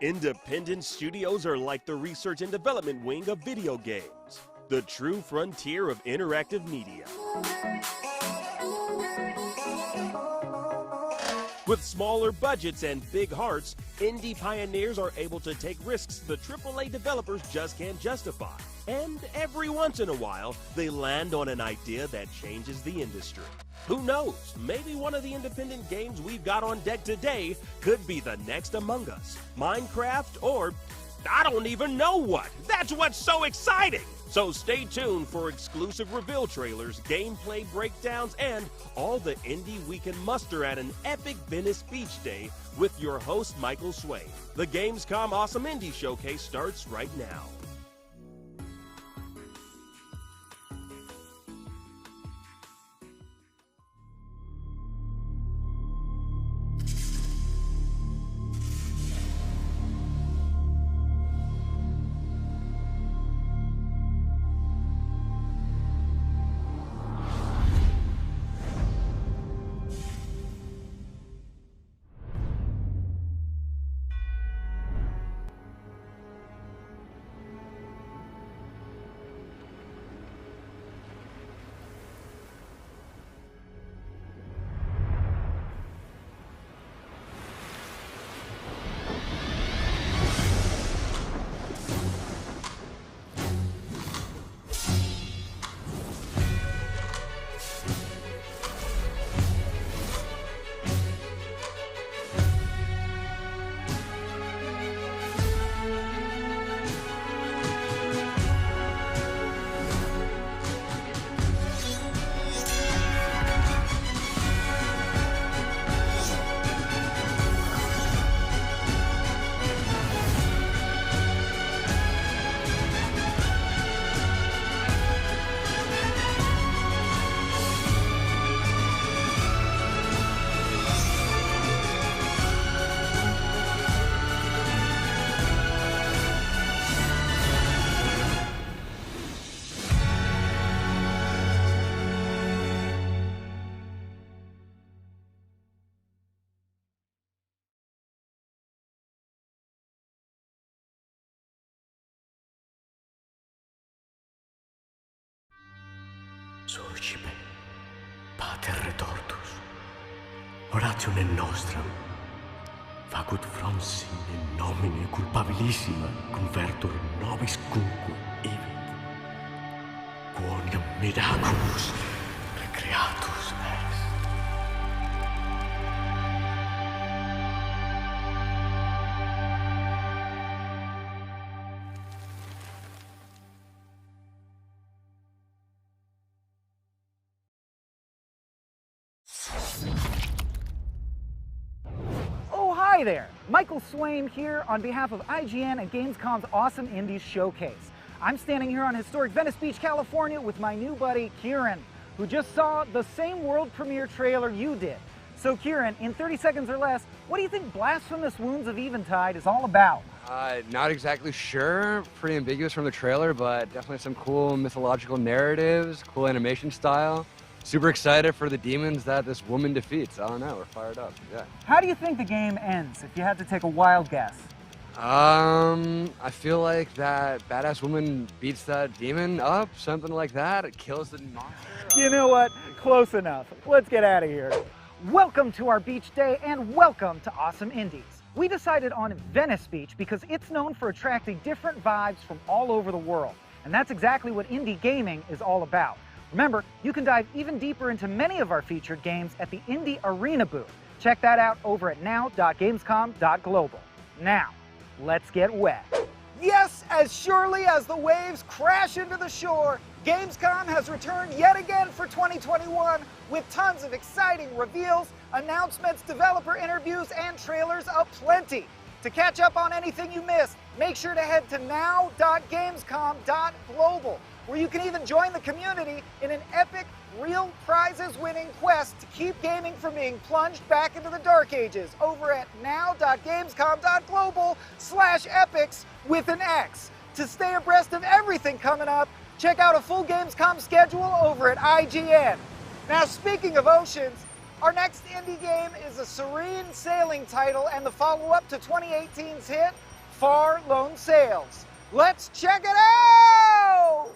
Independent studios are like the research and development wing of video games, the true frontier of interactive media. With smaller budgets and big hearts, indie pioneers are able to take risks the AAA developers just can't justify. And every once in a while, they land on an idea that changes the industry. Who knows, maybe one of the independent games we've got on deck today could be the next Among Us, Minecraft, or I don't even know what. That's what's so exciting! So stay tuned for exclusive reveal trailers, gameplay breakdowns, and all the indie we can muster at an epic Venice Beach Day with your host, Michael Swain. The Gamescom Awesome Indie Showcase starts right now. Surgipe, pater retortus, oratione nostram, facut fronsim in nomine culpabilissima convertur nobis cunque evit, quoniam miraculus recreatus est. Hi there, Michael Swain here on behalf of IGN and Gamescom's Awesome Indies Showcase. I'm standing here on historic Venice Beach, California with my new buddy, Kieran, who just saw the same world premiere trailer you did. So Kieran, in 30 seconds or less, what do you think Blasphemous Wounds of Eventide is all about? Not exactly sure. Pretty ambiguous from the trailer, but definitely some cool mythological narratives, cool animation style. Super excited for the demons that this woman defeats. I don't know, we're fired up, yeah. How do you think the game ends, if you had to take a wild guess? I feel like that badass woman beats that demon up, something like that. It kills the monster. You know what? Close enough. Let's get out of here. Welcome to our beach day and welcome to Awesome Indies. We decided on Venice Beach because it's known for attracting different vibes from all over the world. And that's exactly what indie gaming is all about. Remember, you can dive even deeper into many of our featured games at the Indie Arena booth. Check that out over at now.gamescom.global. Now, let's get wet. Yes, as surely as the waves crash into the shore, Gamescom has returned yet again for 2021 with tons of exciting reveals, announcements, developer interviews, and trailers aplenty. To catch up on anything you missed, make sure to head to now.gamescom.global, where you can even join the community in an epic, real prizes-winning quest to keep gaming from being plunged back into the dark ages over at now.gamescom.global/epics with an X. To stay abreast of everything coming up, check out a full Gamescom schedule over at IGN. Now, speaking of oceans, our next indie game is a serene sailing title and the follow-up to 2018's hit, Far Lone Sails. Let's check it out!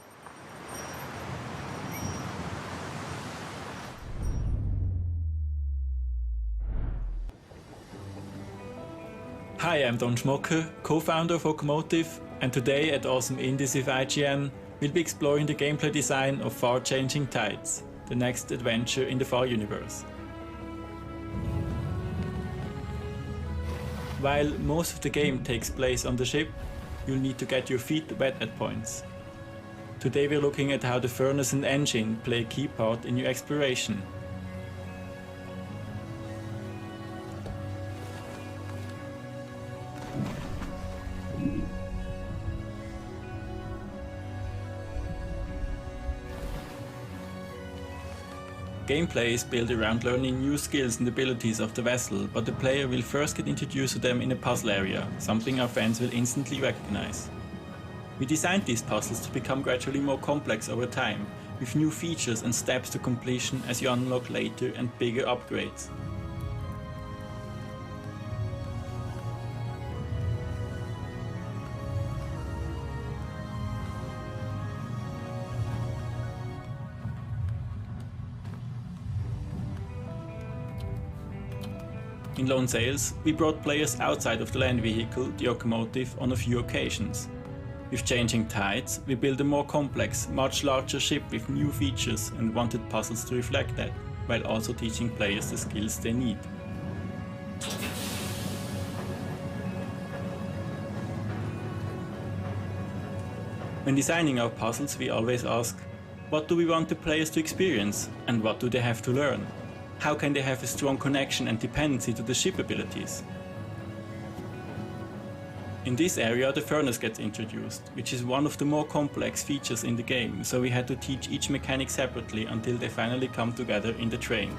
Hi, I'm Don Schmocker, co-founder of Automotive, and today at Awesome Indies with IGN, we'll be exploring the gameplay design of Far Changing Tides, the next adventure in the Far universe. While most of the game takes place on the ship, you'll need to get your feet wet at points. Today we're looking at how the furnace and engine play a key part in your exploration. Gameplay is built around learning new skills and abilities of the vessel, but the player will first get introduced to them in a puzzle area, something our fans will instantly recognize. We designed these puzzles to become gradually more complex over time, with new features and steps to completion as you unlock later and bigger upgrades. In Lone Sails, we brought players outside of the land vehicle, the Automotive, on a few occasions. With Changing Tides, we built a more complex, much larger ship with new features and wanted puzzles to reflect that, while also teaching players the skills they need. When designing our puzzles, we always ask, what do we want the players to experience, and what do they have to learn? How can they have a strong connection and dependency to the ship abilities? In this area, the furnace gets introduced, which is one of the more complex features in the game, so we had to teach each mechanic separately until they finally come together in the train.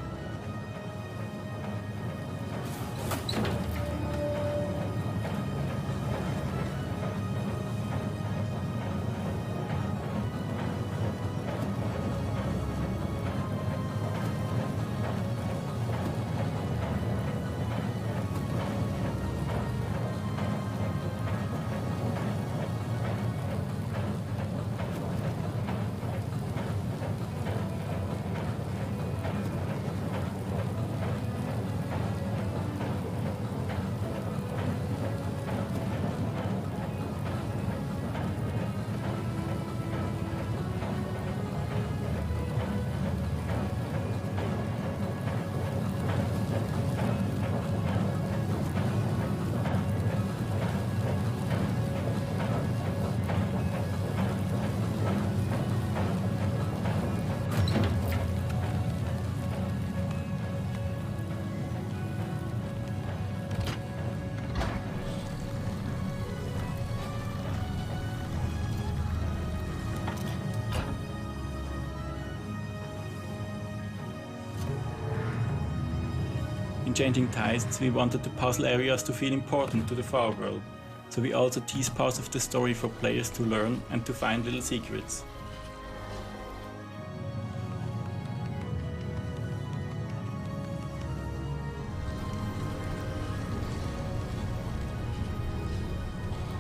In Changing Tides, we wanted the puzzle areas to feel important to the Far world, so we also tease parts of the story for players to learn and to find little secrets.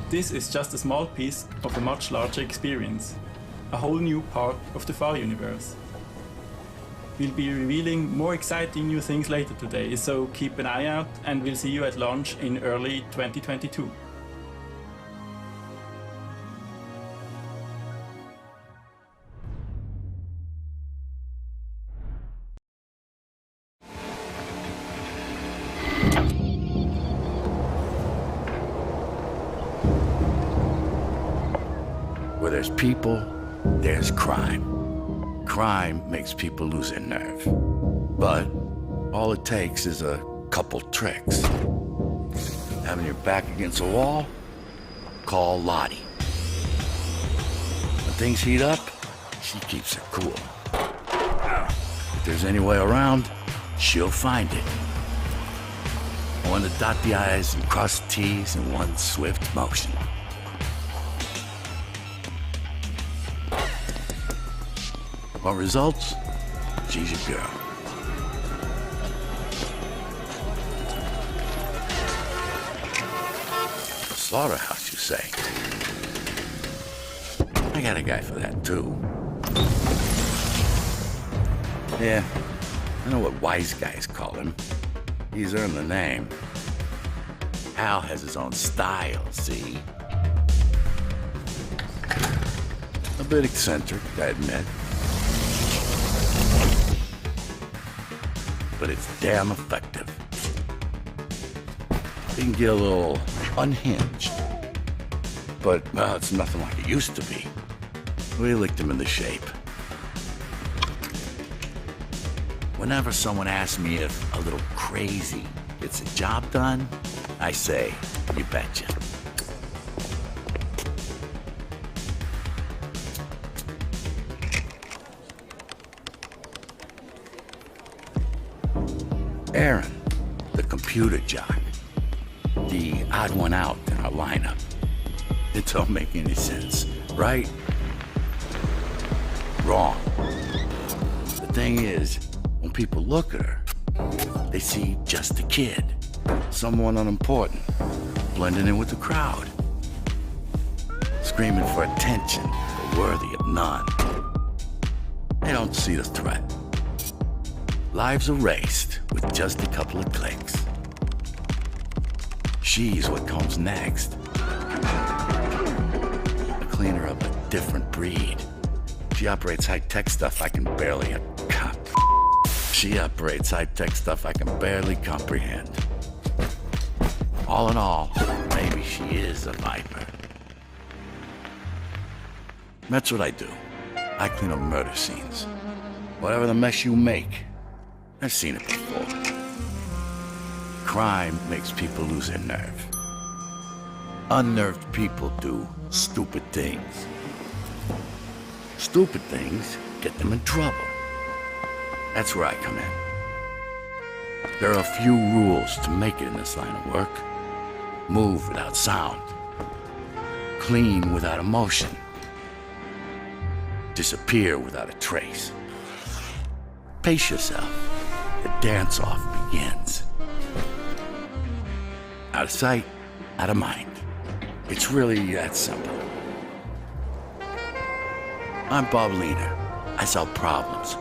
This is just a small piece of a much larger experience, a whole new part of the Far universe. We'll be revealing more exciting new things later today, so keep an eye out and we'll see you at launch in early 2022. Where there's people, there's crime. Crime makes people lose their nerve. But all it takes is a couple tricks. Having your back against a wall? Call Lottie. When things heat up, she keeps it cool. If there's any way around, she'll find it. One to dot the I's and cross the T's in one swift motion. What results? She's your girl. Slaughterhouse, you say? I got a guy for that, too. Yeah, I know what wise guys call him. He's earned the name. Al has his own style, see? A bit eccentric, I admit. But it's damn effective. He can get a little unhinged. But, well, it's nothing like it used to be. We licked him into shape. Whenever someone asks me if a little crazy gets the job done, I say, you betcha. Aaron, the computer jock. The odd one out in our lineup. It don't make any sense, right? Wrong. The thing is, when people look at her, they see just a kid. Someone unimportant, blending in with the crowd. Screaming for attention, but worthy of none. They don't see the threat. Lives erased with just a couple of clicks. She's what comes next. A cleaner of a different breed. She operates high-tech stuff I can barely... She operates high-tech stuff I can barely comprehend. All in all, maybe she is a viper. That's what I do. I clean up murder scenes. Whatever the mess you make, I've seen it before. Crime makes people lose their nerve. Unnerved people do stupid things. Stupid things get them in trouble. That's where I come in. There are a few rules to make it in this line of work. Move without sound. Clean without emotion. Disappear without a trace. Pace yourself. The dance-off begins. Out of sight, out of mind. It's really that simple. I'm Bob Leaner. I solve problems.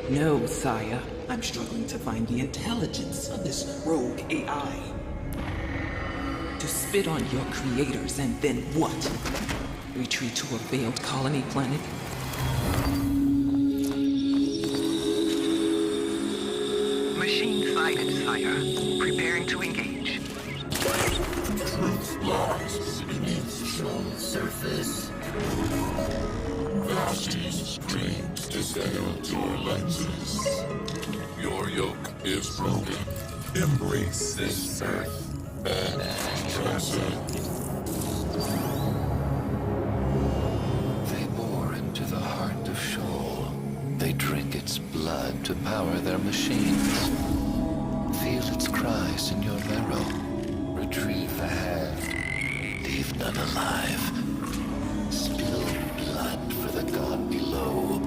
No, sire. I'm struggling to find the intelligence of this rogue AI. To spit on your creators and then what? Retreat to a failed colony planet? Machine sighted, sire. Preparing to engage. Truth lies beneath the show's surface. Vashti's dreams discount your lenses. Your yoke is broken. Embrace this earth and transcend. They bore into the heart of Sheol. They drink its blood to power their machines. Feel its cries in your marrow. Retrieve the hand. Leave none alive. Spill blood for the god below.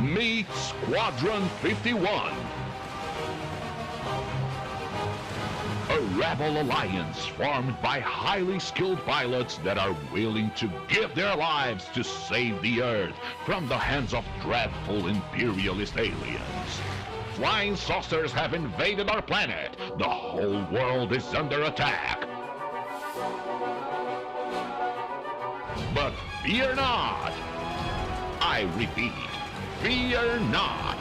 Meet Squadron 51. A rebel alliance formed by highly skilled pilots that are willing to give their lives to save the Earth from the hands of dreadful imperialist aliens. Flying saucers have invaded our planet. The whole world is under attack. But fear not. I repeat, fear not.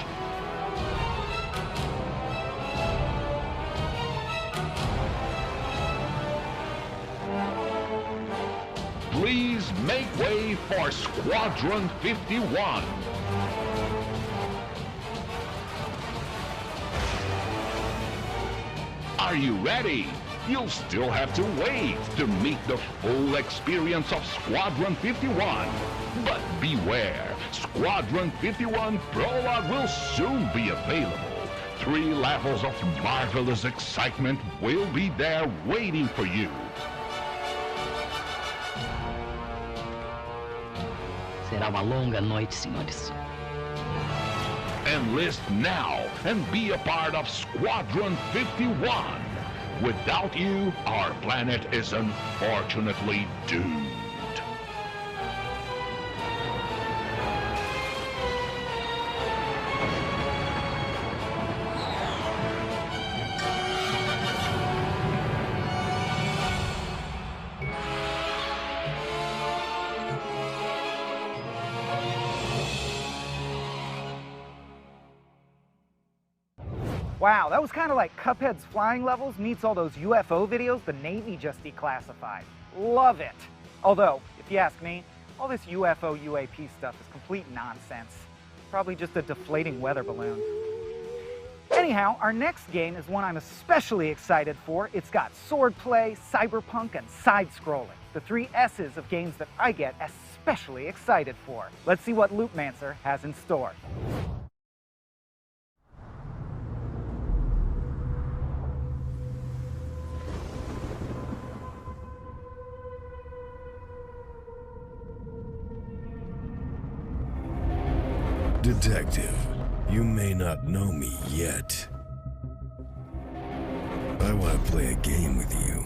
ready for Squadron 51. Are you ready? You'll still have to wait to meet the full experience of Squadron 51. But beware, Squadron 51 Prologue will soon be available. 3 levels of marvelous excitement will be there waiting for you. Será uma longa noite, senhores. Enlist now and be a part of Squadron 51. Without you, our planet is unfortunately doomed. Wow, that was kind of like Cuphead's flying levels meets all those UFO videos the Navy just declassified. Love it. Although, if you ask me, all this UFO UAP stuff is complete nonsense. Probably just a deflating weather balloon. Anyhow, our next game is one I'm especially excited for. It's got swordplay, cyberpunk, and side-scrolling. The 3 S's of games that I get especially excited for. Let's see what Loopmancer has in store. Detective, you may not know me yet. I want to play a game with you.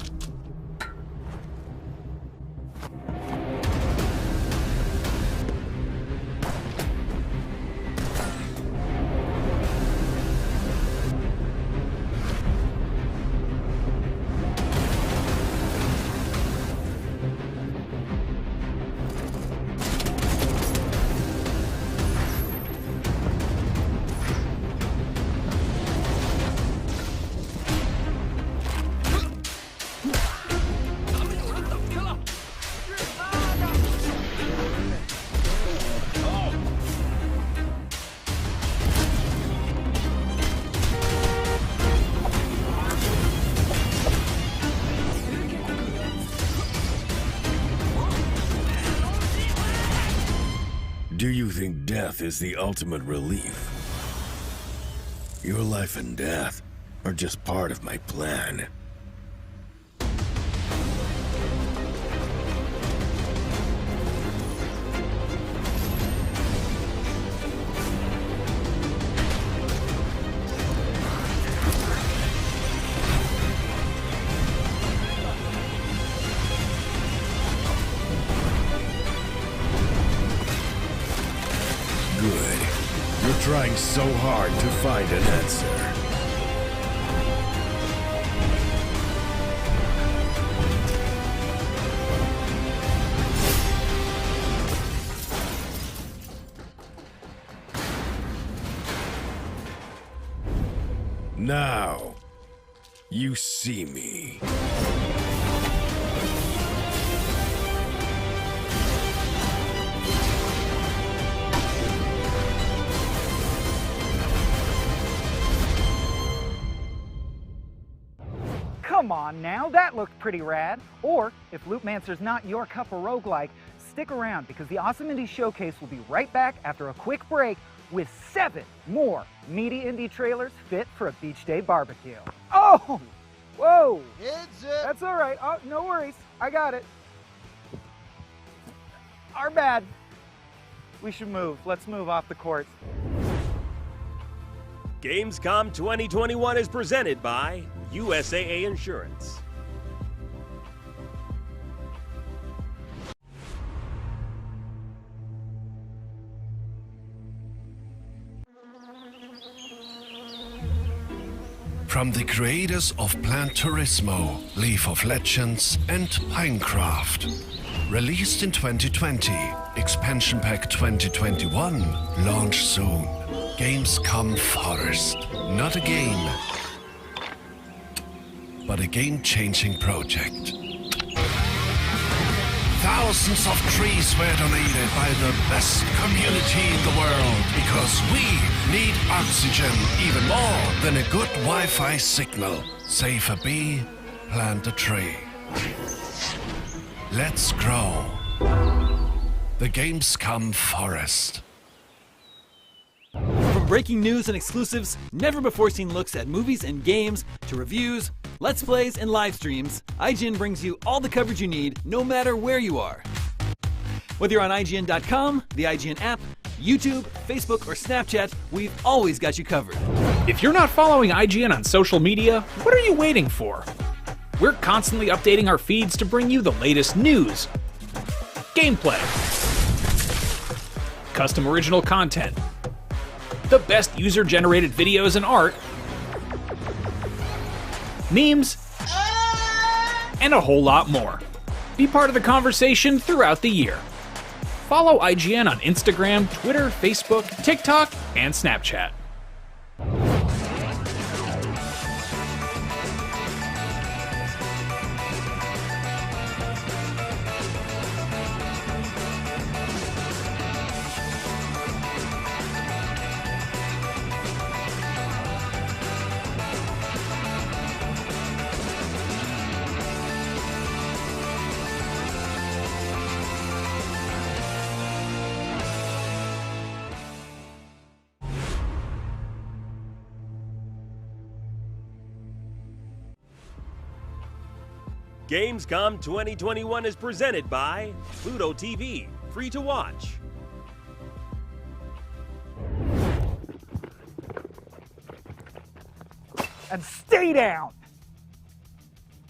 Do you think death is the ultimate relief? Your life and death are just part of my plan. Good. You're trying so hard to find an answer. Now, you see me. Come on now, that looked pretty rad. Or, if Loopmancer's not your cup of roguelike, stick around because the Awesome Indie Showcase will be right back after a quick break with 7 more meaty indie trailers fit for a beach day barbecue. Oh! Whoa! That's all right. Oh, no worries. I got it. Our bad. We should move. Let's move off the court. Gamescom 2021 is presented by USAA Insurance. From the creators of Plan Turismo, League of Legends, and Minecraft. Released in 2020, Expansion Pack 2021, launch soon. Gamescom Forest. Not a game, but a game-changing project. Thousands of trees were donated by the best community in the world because we need oxygen even more than a good Wi-Fi signal. Save a bee, plant a tree. Let's grow. The Gamescom Forest. From breaking news and exclusives, never-before-seen looks at movies and games, to reviews, Let's Plays, and live streams, IGN brings you all the coverage you need, no matter where you are. Whether you're on IGN.com, the IGN app, YouTube, Facebook, or Snapchat, we've always got you covered. If you're not following IGN on social media, what are you waiting for? We're constantly updating our feeds to bring you the latest news, gameplay, custom original content, the best user-generated videos and art, memes, and a whole lot more. Be part of the conversation throughout the year. Follow IGN on Instagram, Twitter, Facebook, TikTok, and Snapchat. Gamescom 2021 is presented by Pluto TV, free to watch. And stay down!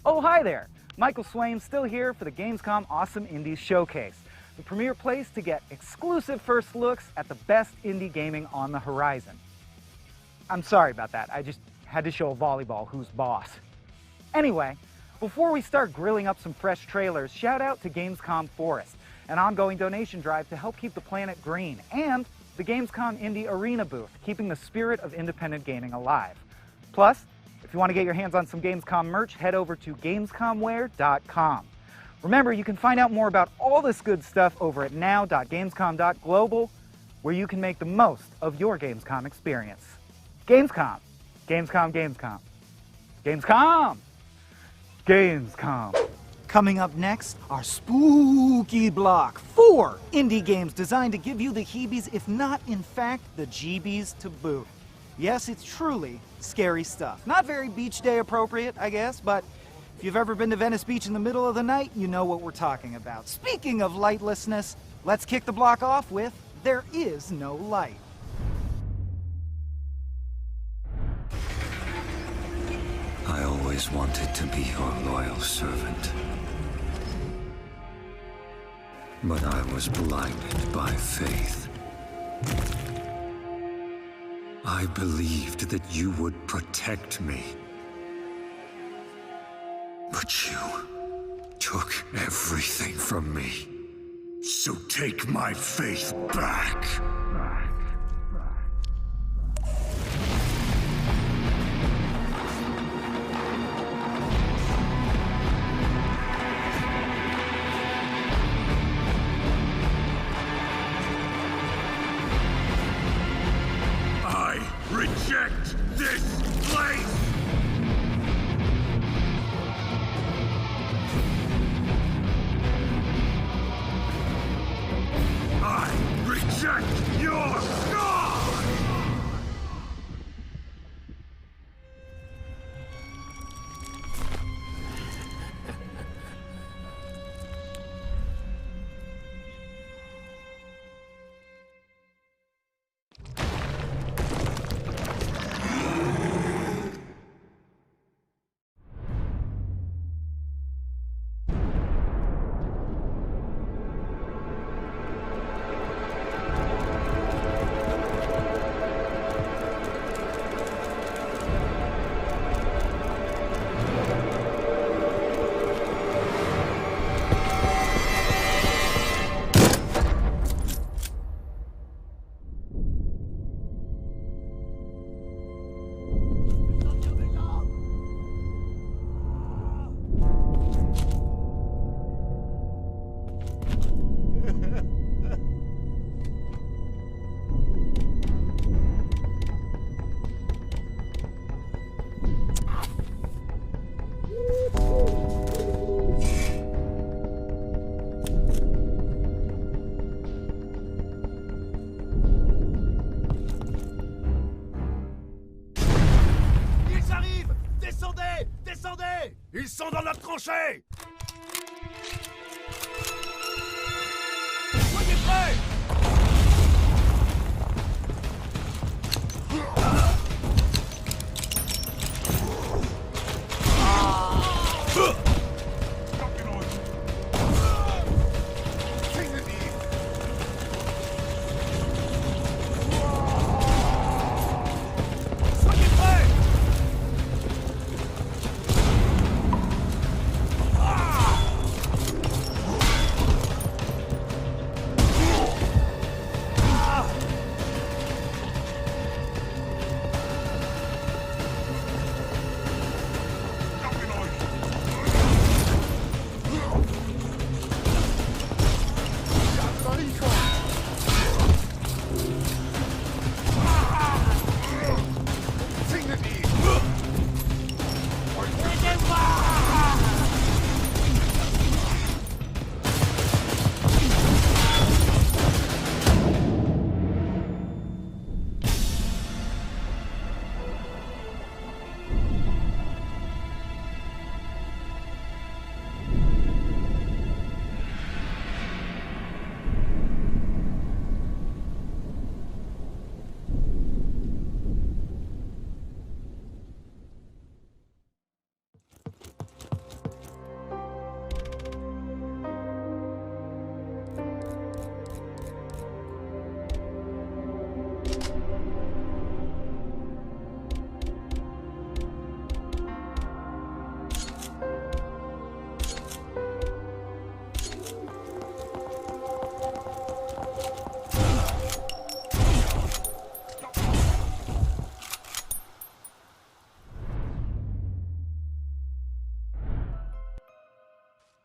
Oh, hi there. Michael Swain still here for the Gamescom Awesome Indies Showcase, the premier place to get exclusive first looks at the best indie gaming on the horizon. I'm sorry about that. I just had to show a volleyball who's boss. Anyway, before we start grilling up some fresh trailers, shout out to Gamescom Forest, an ongoing donation drive to help keep the planet green, and the Gamescom Indie Arena booth, keeping the spirit of independent gaming alive. Plus, if you want to get your hands on some Gamescom merch, head over to gamescomwear.com. Remember, you can find out more about all this good stuff over at now.gamescom.global, where you can make the most of your Gamescom experience. Gamescom. Gamescom, Gamescom. Gamescom! Gamescom. Coming up next, our spooky block. 4 indie games designed to give you the heebies, if not, in fact, the jeebies to boot. Yes, it's truly scary stuff. Not very beach day appropriate, I guess, but if you've ever been to Venice Beach in the middle of the night, you know what we're talking about. Speaking of lightlessness, let's kick the block off with There Is No Light. I always wanted to be your loyal servant. But I was blinded by faith. I believed that you would protect me. But you took everything from me. So take my faith back. Reject this place! I reject your God! Descendez! Ils sont dans notre tranchée! Soyez prêts!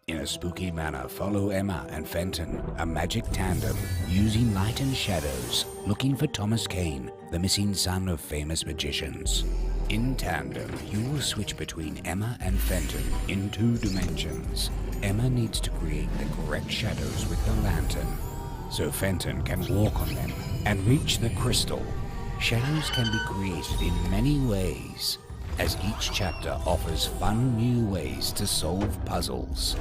In a spooky manner, follow Emma and Fenton, a magic tandem, using light and shadows, looking for Thomas Kane, the missing son of famous magicians. In tandem, you will switch between Emma and Fenton in 2 dimensions. Emma needs to create the correct shadows with the lantern, so Fenton can walk on them and reach the crystal. Shadows can be created in many ways, as each chapter offers fun new ways to solve puzzles.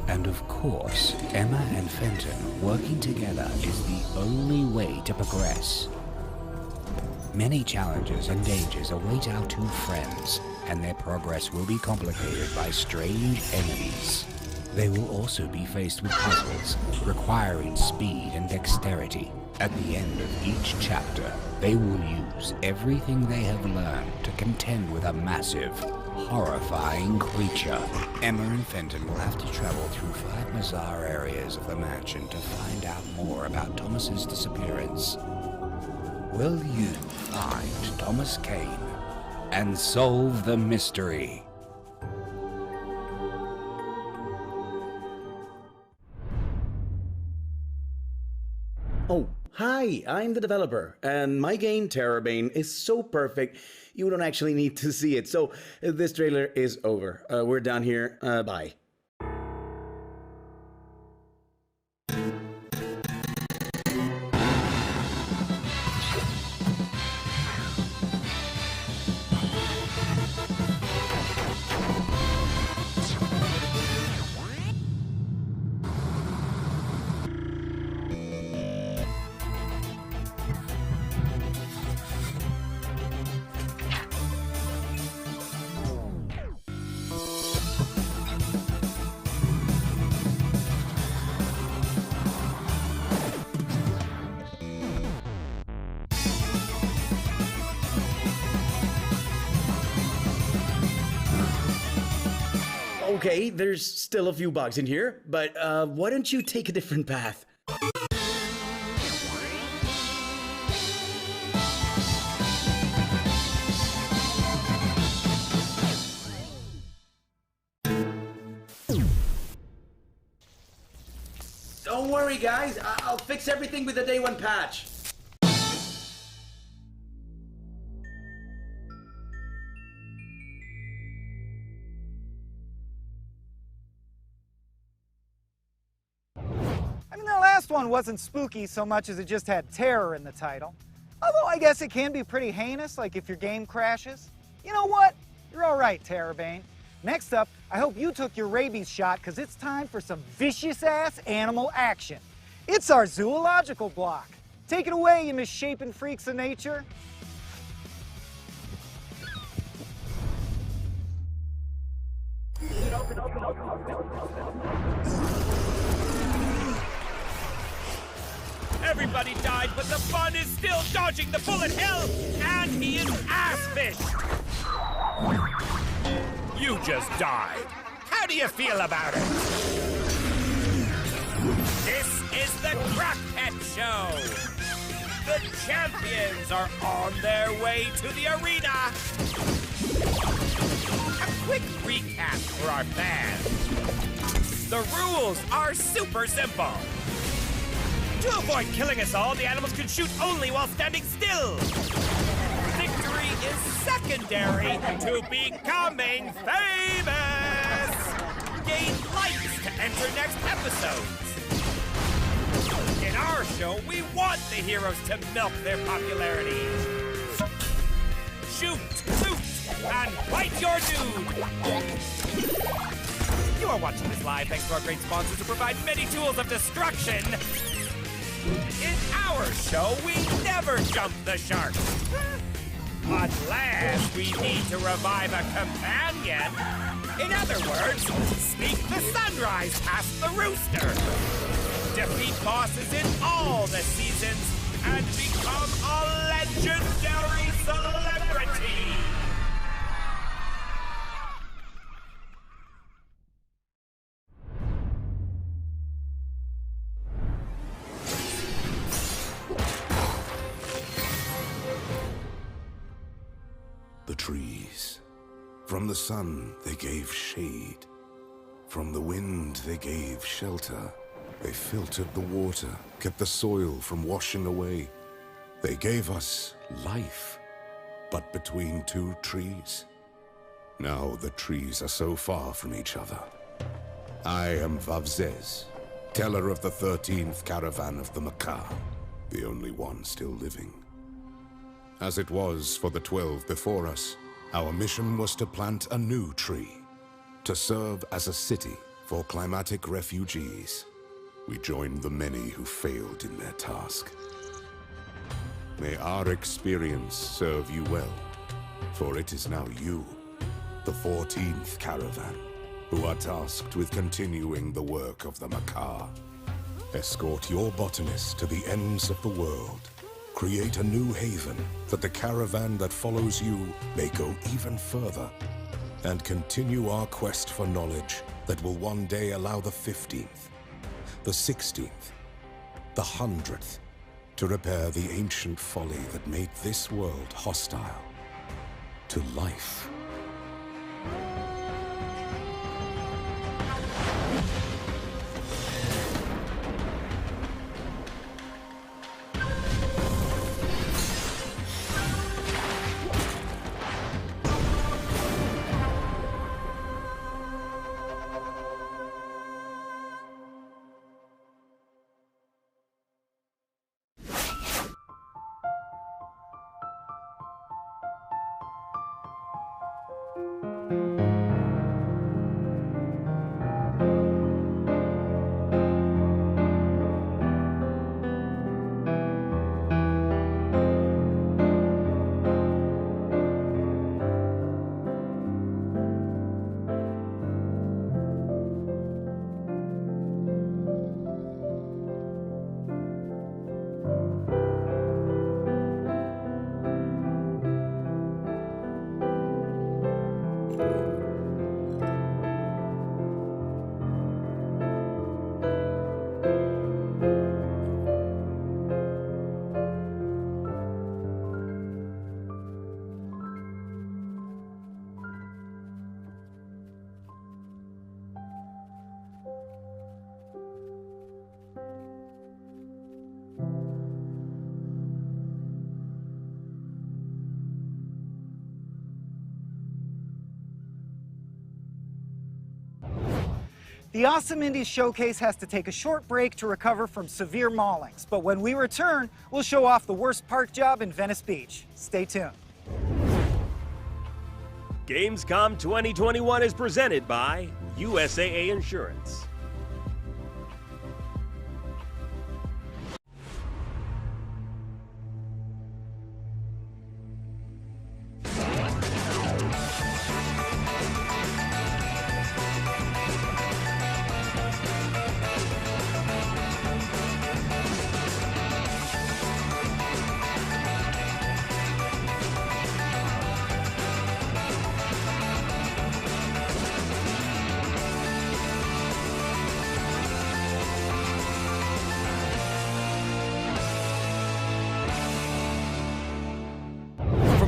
And of course, Emma and Fenton working together is the only way to progress. Many challenges and dangers await our 2 friends, and their progress will be complicated by strange enemies. They will also be faced with puzzles requiring speed and dexterity. At the end of each chapter, they will use everything they have learned to contend with a massive, horrifying creature. Emma and Fenton will have to travel through 5 bizarre areas of the mansion to find out more about Thomas's disappearance. Will you find Thomas Kane and solve the mystery? Oh, hi, I'm the developer, and my game Terrorbane is so perfect you don't actually need to see it. So this trailer is over. We're done here. Bye. Okay, there's still a few bugs in here, but why don't you take a different path? Don't worry, guys. I'll fix everything with the day 1 patch. I mean, the last one wasn't spooky so much as it just had terror in the title. Although I guess it can be pretty heinous, like if your game crashes. You know what? You're all right, Terrorbane. Next up, I hope you took your rabies shot because it's time for some vicious-ass animal action. It's our zoological block. Take it away, you misshapen freaks of nature. Everybody died, but the fun is still dodging the bullet hell, and he is ass-fished. You just died. How do you feel about it? This is the Croc Pet Show. The champions are on their way to the arena. A quick recap for our fans. The rules are super simple. To avoid killing us all, the animals can shoot only while standing still. Victory is secondary to becoming famous. Gain likes to enter next episodes. In our show, we want the heroes to milk their popularity. Shoot, loot, and bite your dude. You are watching this live thanks to our great sponsors who provide many tools of destruction. In our show, we never jump the shark. Unless we need to revive a companion. In other words, sneak the sunrise past the rooster. Defeat bosses in all the seasons and become a legendary celebrity. The trees. From the sun, they gave shade. From the wind, they gave shelter. They filtered the water, kept the soil from washing away. They gave us life, but between two trees. Now the trees are so far from each other. I am Vavzez, teller of the 13th caravan of the Makar, the only one still living. As it was for the 12 before us, our mission was to plant a new tree, to serve as a city for climatic refugees. We joined the many who failed in their task. May our experience serve you well, for it is now you, the 14th caravan, who are tasked with continuing the work of the Makar. Escort your botanists to the ends of the world. Create a new haven that the caravan that follows you may go even further, and continue our quest for knowledge that will one day allow the 15th, the 16th, the 100th, to repair the ancient folly that made this world hostile to life. The Awesome Indies Showcase has to take a short break to recover from severe maulings, but when we return, we'll show off the worst park job in Venice Beach. Stay tuned. Gamescom 2021 is presented by USAA Insurance.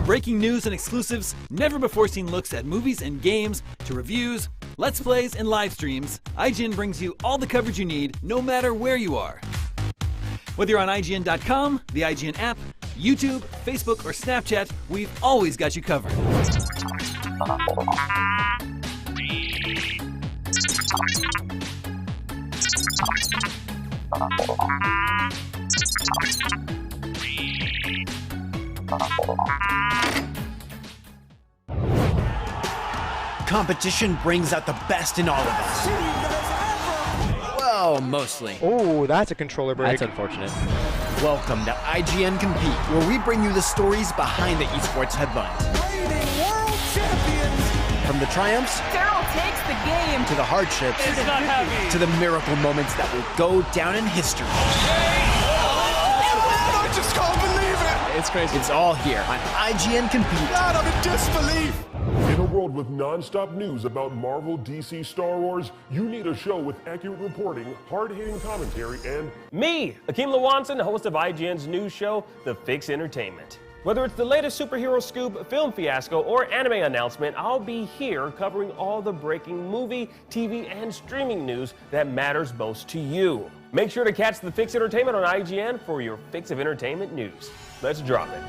Breaking news and exclusives, never-before-seen looks at movies and games, to reviews, let's plays, and live streams, IGN brings you all the coverage you need, no matter where you are. Whether you're on IGN.com, the IGN app, YouTube, Facebook, or Snapchat, we've always got you covered. Competition brings out the best in all of us. Well, mostly. Oh, that's a controller break. That's unfortunate. Welcome to IGN Compete, where we bring you the stories behind the esports headlines. World champions! From the triumphs Daryl takes the game to the hardships It's not heavy. to the miracle moments that will go down in history. I just can't believe it! It's crazy. It's all here on IGN Compete. God, I'm in disbelief! In a world with non-stop news about Marvel, DC, Star Wars, you need a show with accurate reporting, hard-hitting commentary, and me, Akeem Lawanson, host of IGN's news show, The Fix Entertainment. Whether it's the latest superhero scoop, film fiasco, or anime announcement, I'll be here covering all the breaking movie, TV, and streaming news that matters most to you. Make sure to catch The Fix Entertainment on IGN for your fix of entertainment news. Let's drop it.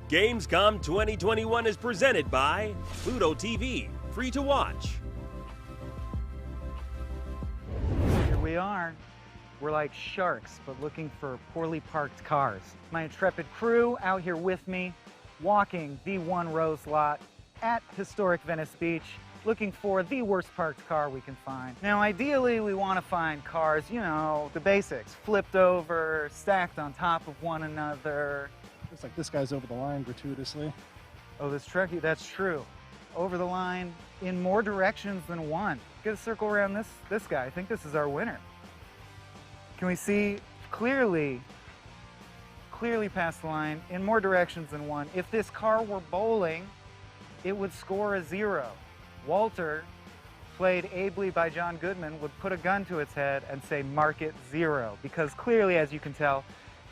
Gamescom 2021 is presented by Pluto TV, free to watch. Here we are. We're like sharks, but looking for poorly parked cars. My intrepid crew out here with me, walking the one rose lot at historic Venice Beach, looking for the worst parked car we can find. Now, ideally, we want to find cars, you know, the basics, flipped over, stacked on top of one another. Looks like this guy's over the line gratuitously. Oh, this Trekkie, that's true. Over the line in more directions than one. Get a circle around this guy. I think this is our winner. Can we see clearly past the line in more directions than one? If this car were bowling, it would score a 0. Walter, played ably by John Goodman, would put a gun to its head and say, mark it 0, because clearly, as you can tell,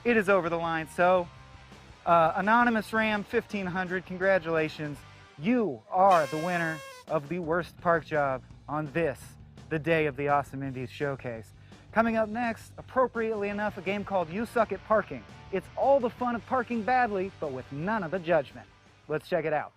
it is over the line. So, Anonymous Ram 1500, congratulations. You are the winner of the worst park job on this, the day of the Awesome Indies Showcase. Coming up next, appropriately enough, a game called You Suck at Parking. It's all the fun of parking badly, but with none of the judgment. Let's check it out.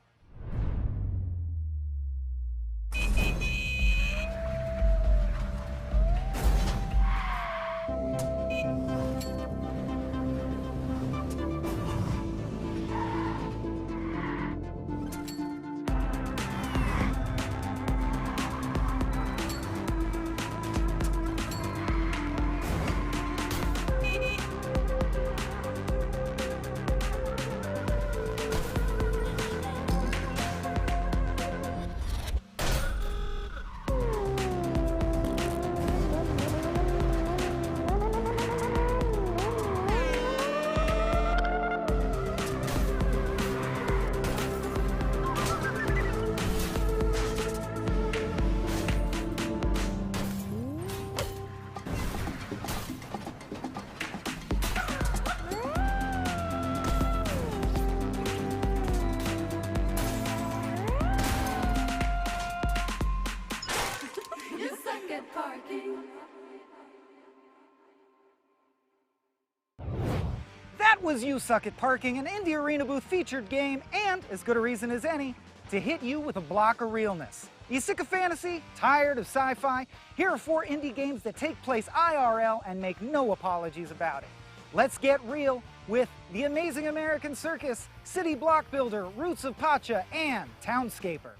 That was You Suck at Parking, an Indie Arena booth featured game, and as good a reason as any to hit you with a block of realness. Are you sick of fantasy? Tired of sci-fi? Here are 4 indie games that take place IRL and make no apologies about it. Let's get real with The Amazing American Circus, City Block Builder, Roots of Pacha, and Townscaper.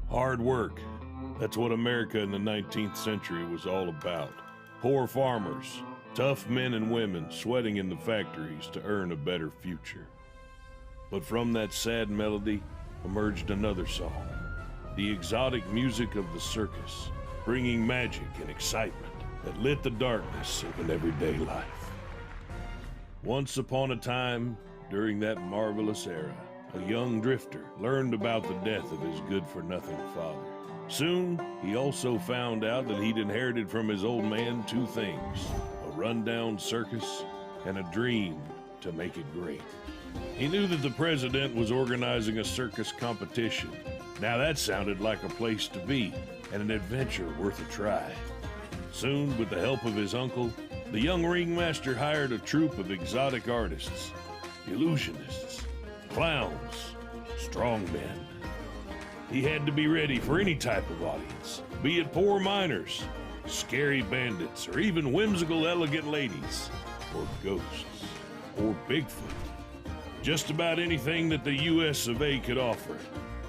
Hard work. That's what America in the 19th century was all about. Poor farmers, tough men and women sweating in the factories to earn a better future. But from that sad melody emerged another song, the exotic music of the circus, bringing magic and excitement that lit the darkness of an everyday life. Once upon a time, during that marvelous era, a young drifter learned about the death of his good-for-nothing father. Soon, he also found out that he'd inherited from his old man 2 things, a rundown circus and a dream to make it great. He knew that the president was organizing a circus competition. Now that sounded like a place to be and an adventure worth a try. Soon, with the help of his uncle, the young ringmaster hired a troupe of exotic artists, illusionists, clowns, strongmen. He had to be ready for any type of audience, be it poor miners, scary bandits, or even whimsical elegant ladies, or ghosts, or Bigfoot. Just about anything that the U.S. of A. could offer.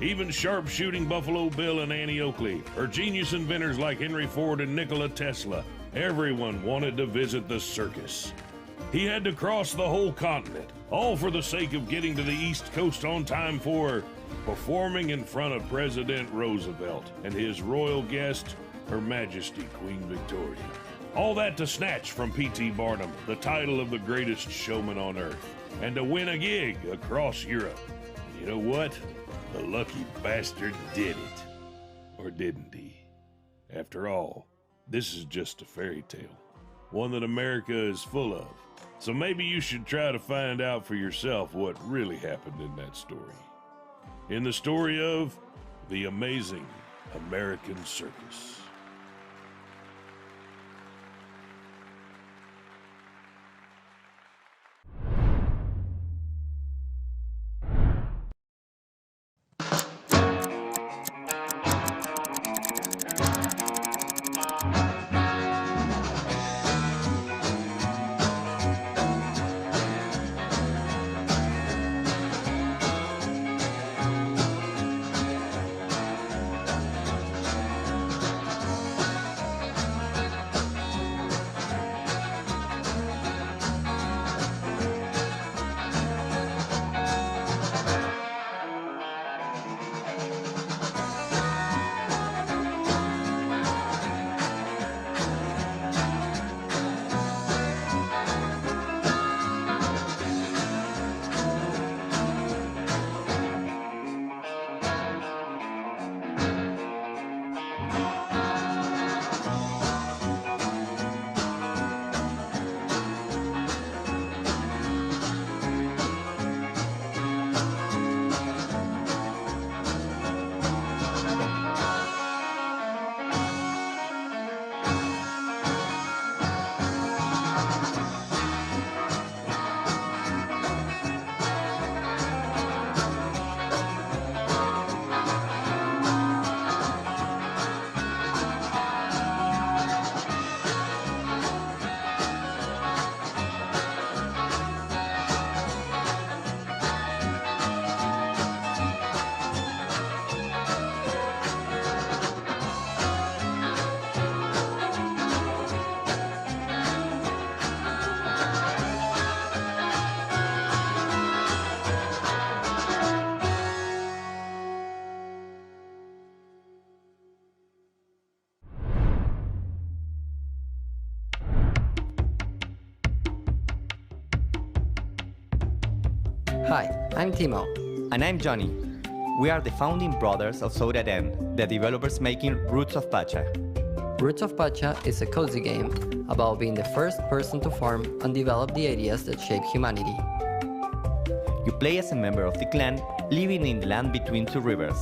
Even sharpshooting Buffalo Bill and Annie Oakley, or genius inventors like Henry Ford and Nikola Tesla. Everyone wanted to visit the circus. He had to cross the whole continent, all for the sake of getting to the East Coast on time for performing in front of President Roosevelt and his royal guest, Her Majesty Queen Victoria. All that to snatch from P.T. Barnum the title of the greatest showman on earth, and to win a gig across Europe. And you know what? The lucky bastard did it. Or didn't he? After all, this is just a fairy tale, one that America is full of. So maybe you should try to find out for yourself what really happened in that story. In the story of The Amazing American Circus. Hi, I'm Timo. And I'm Johnny. We are the founding brothers of Soda Den, the developers making Roots of Pacha. Roots of Pacha is a cozy game about being the first person to form and develop the ideas that shape humanity. You play as a member of the clan, living in the land between 2 rivers.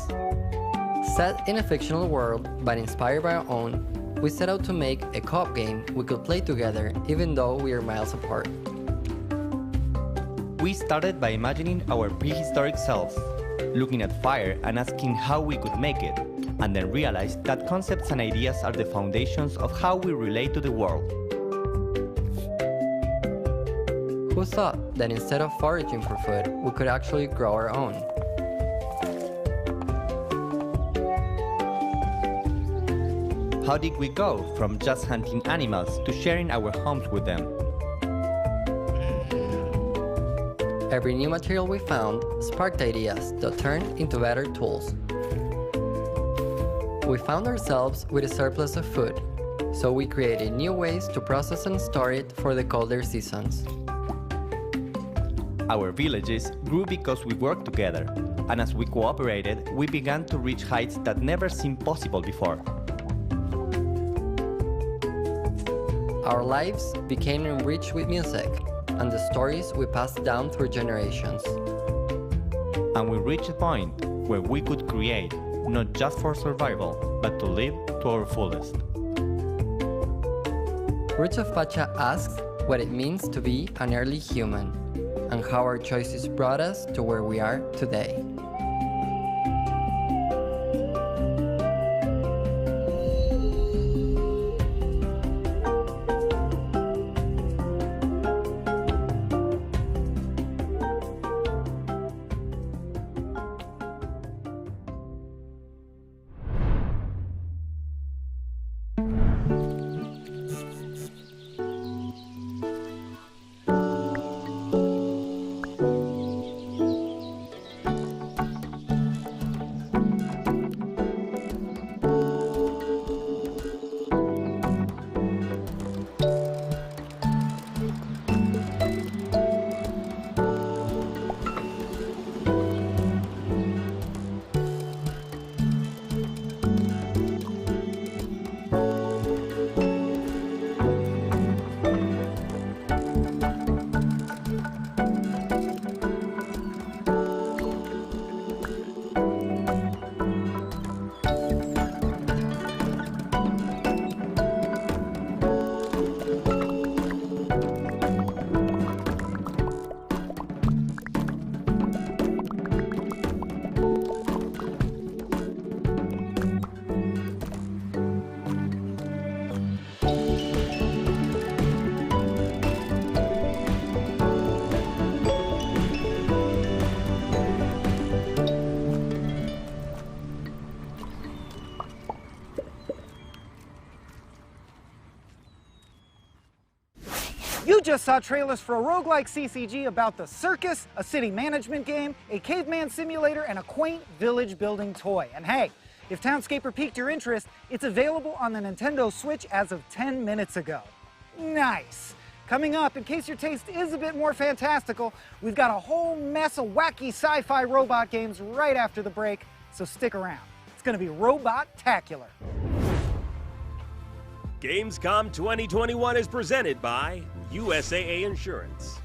Set in a fictional world, but inspired by our own, we set out to make a co-op game we could play together even though we are miles apart. We started by imagining our prehistoric selves, looking at fire and asking how we could make it, and then realized that concepts and ideas are the foundations of how we relate to the world. Who thought that instead of foraging for food, we could actually grow our own? How did we go from just hunting animals to sharing our homes with them? Every new material we found sparked ideas that turned into better tools. We found ourselves with a surplus of food, so we created new ways to process and store it for the colder seasons. Our villages grew because we worked together, and as we cooperated, we began to reach heights that never seemed possible before. Our lives became enriched with music and the stories we passed down through generations. And we reached a point where we could create, not just for survival, but to live to our fullest. Roots of Pacha asks what it means to be an early human, and how our choices brought us to where we are today. You just saw trailers for a roguelike CCG about the circus, a city management game, a caveman simulator, and a quaint village building toy. And hey, if Townscaper piqued your interest, it's available on the Nintendo Switch as of 10 minutes ago. Nice. Coming up, in case your taste is a bit more fantastical, we've got a whole mess of wacky sci-fi robot games right after the break, so stick around. It's gonna be robot-tacular. Gamescom 2021 is presented by USAA Insurance.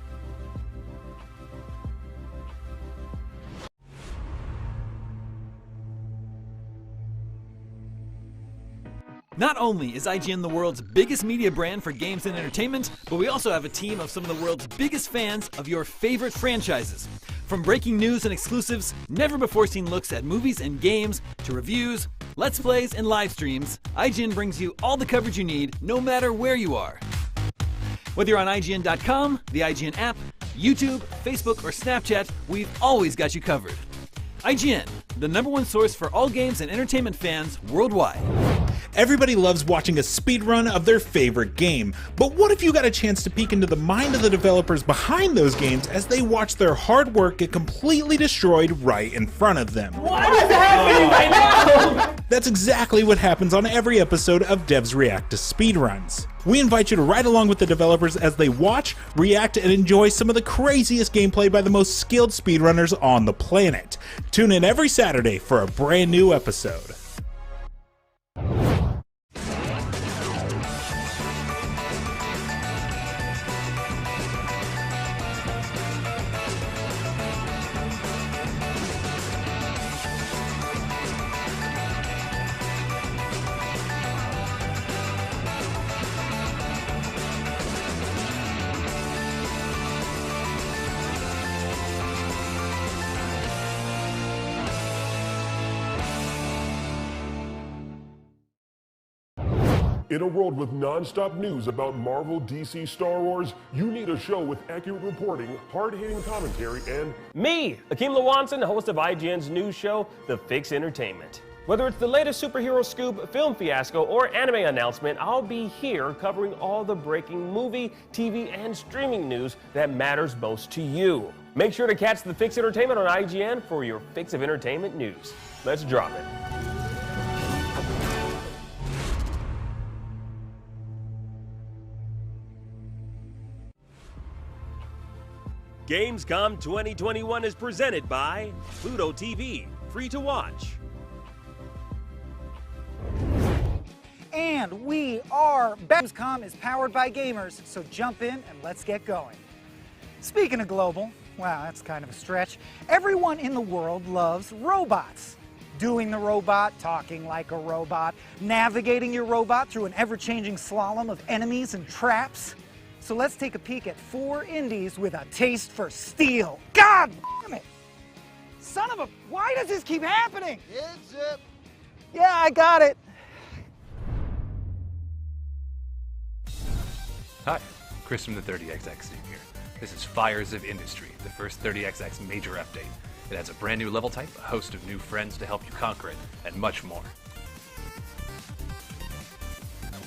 Not only is IGN the world's biggest media brand for games and entertainment, but we also have a team of some of the world's biggest fans of your favorite franchises. From breaking news and exclusives, never-before-seen looks at movies and games, to reviews, let's plays, and live streams, IGN brings you all the coverage you need, no matter where you are. Whether you're on IGN.com, the IGN app, YouTube, Facebook, or Snapchat, we've always got you covered. IGN, the #1 source for all games and entertainment fans worldwide. Everybody loves watching a speedrun of their favorite game, but what if you got a chance to peek into the mind of the developers behind those games as they watch their hard work get completely destroyed right in front of them? What is happening right now? That's exactly what happens on every episode of Devs React to Speedruns. We invite you to ride along with the developers as they watch, react, and enjoy some of the craziest gameplay by the most skilled speedrunners on the planet. Tune in every Saturday for a brand new episode. In a world with non-stop news about Marvel, DC, Star Wars, you need a show with accurate reporting, hard-hitting commentary, and me, Akeem Lawanson, host of IGN's news show, The Fix Entertainment. Whether it's the latest superhero scoop, film fiasco, or anime announcement, I'll be here covering all the breaking movie, TV, and streaming news that matters most to you. Make sure to catch The Fix Entertainment on IGN for your fix of entertainment news. Let's drop it. Gamescom 2021 is presented by Pluto TV, free to watch. And we are back. Gamescom is powered by gamers, so jump in and let's get going. Speaking of global, wow, that's kind of a stretch. Everyone in the world loves robots. Doing the robot, talking like a robot, navigating your robot through an ever-changing slalom of enemies and traps. So let's take a peek at 4 indies with a taste for steel. God damn it! Son of a... Why does this keep happening? It's it. Yeah, I got it. Hi, Chris from the 30XX team here. This is Fires of Industry, the first 30XX major update. It has a brand new level type, a host of new friends to help you conquer it, and much more.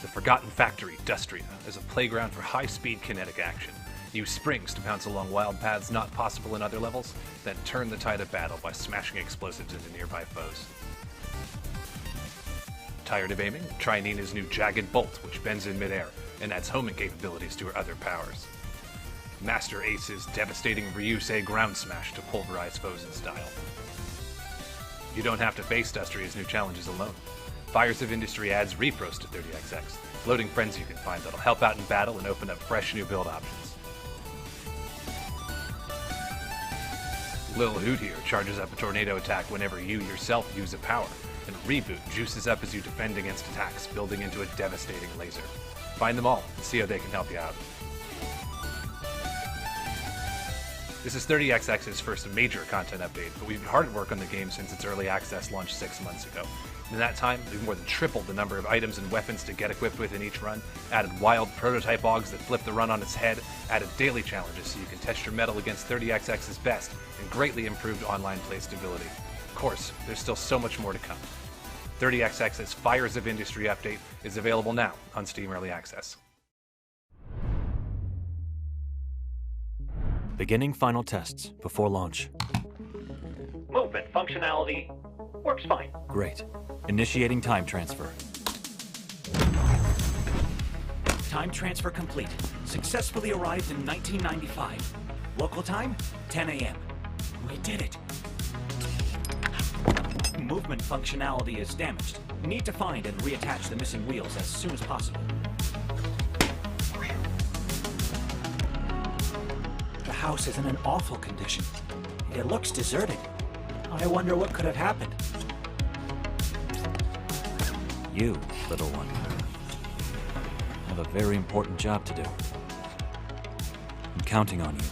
The Forgotten Factory, Dustria, is a playground for high-speed kinetic action. Use springs to bounce along wild paths not possible in other levels, then turn the tide of battle by smashing explosives into nearby foes. Tired of aiming? Try Nina's new Jagged Bolt, which bends in midair and adds homing capabilities to her other powers. Master Ace's devastating Ryusei Ground Smash to pulverize foes in style. You don't have to face Dustria's new challenges alone. Fires of Industry adds repros to 30XX, floating friends you can find that'll help out in battle and open up fresh new build options. Lil Hoot here charges up a tornado attack whenever you yourself use a power, and Reboot juices up as you defend against attacks, building into a devastating laser. Find them all and see how they can help you out. This is 30XX's first major content update, but we've been hard at work on the game since its early access launch 6 months ago. In that time, we've more than tripled the number of items and weapons to get equipped with in each run, added wild prototype bogs that flip the run on its head, added daily challenges so you can test your mettle against 30XX's best, and greatly improved online play stability. Of course, there's still so much more to come. 30XX's Fires of Industry update is available now on Steam Early Access. Beginning final tests before launch. Movement functionality works fine. Great. Initiating time transfer. Time transfer complete. Successfully arrived in 1995. Local time, 10 a.m. We did it. Movement functionality is damaged. We need to find and reattach the missing wheels as soon as possible. The house is in an awful condition. It looks deserted. I wonder what could have happened. You, little one, have a very important job to do. I'm counting on you.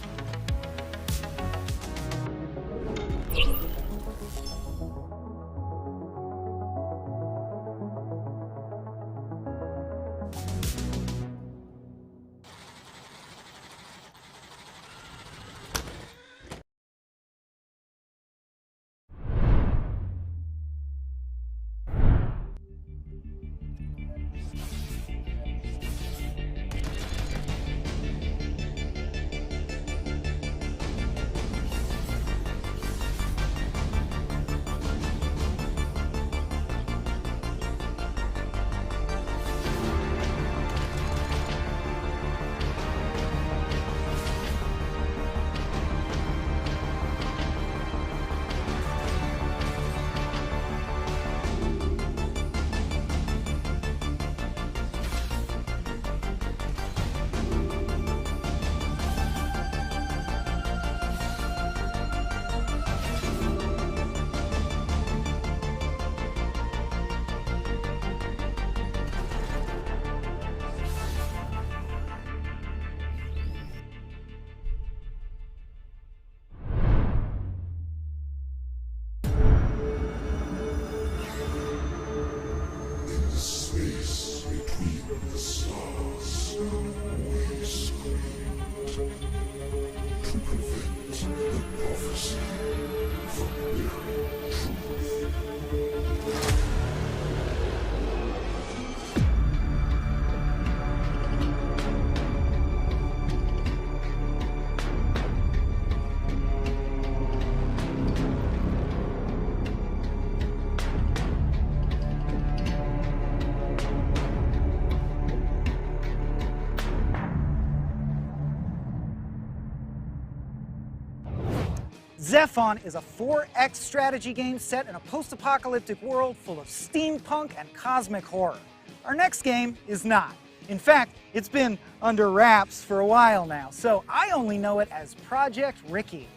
Zephon is a 4X strategy game set in a post-apocalyptic world full of steampunk and cosmic horror. Our next game is not. In fact, it's been under wraps for a while now, so I only know it as Project Ricky.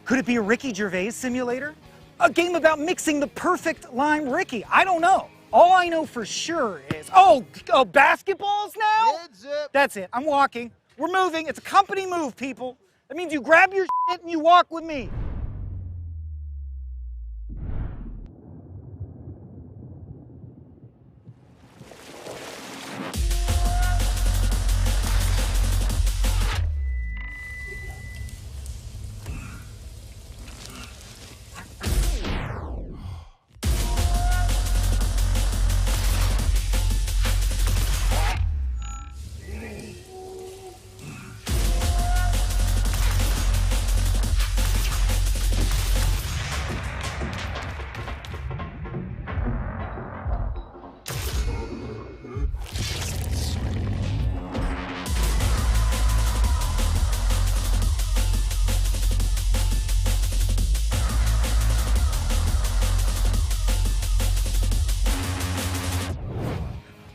Could it be a Ricky Gervais simulator? A game about mixing the perfect lime Ricky? I don't know. All I know for sure is, basketballs now? That's it, I'm walking. We're moving, it's a company move, people. That means you grab your shit and you walk with me.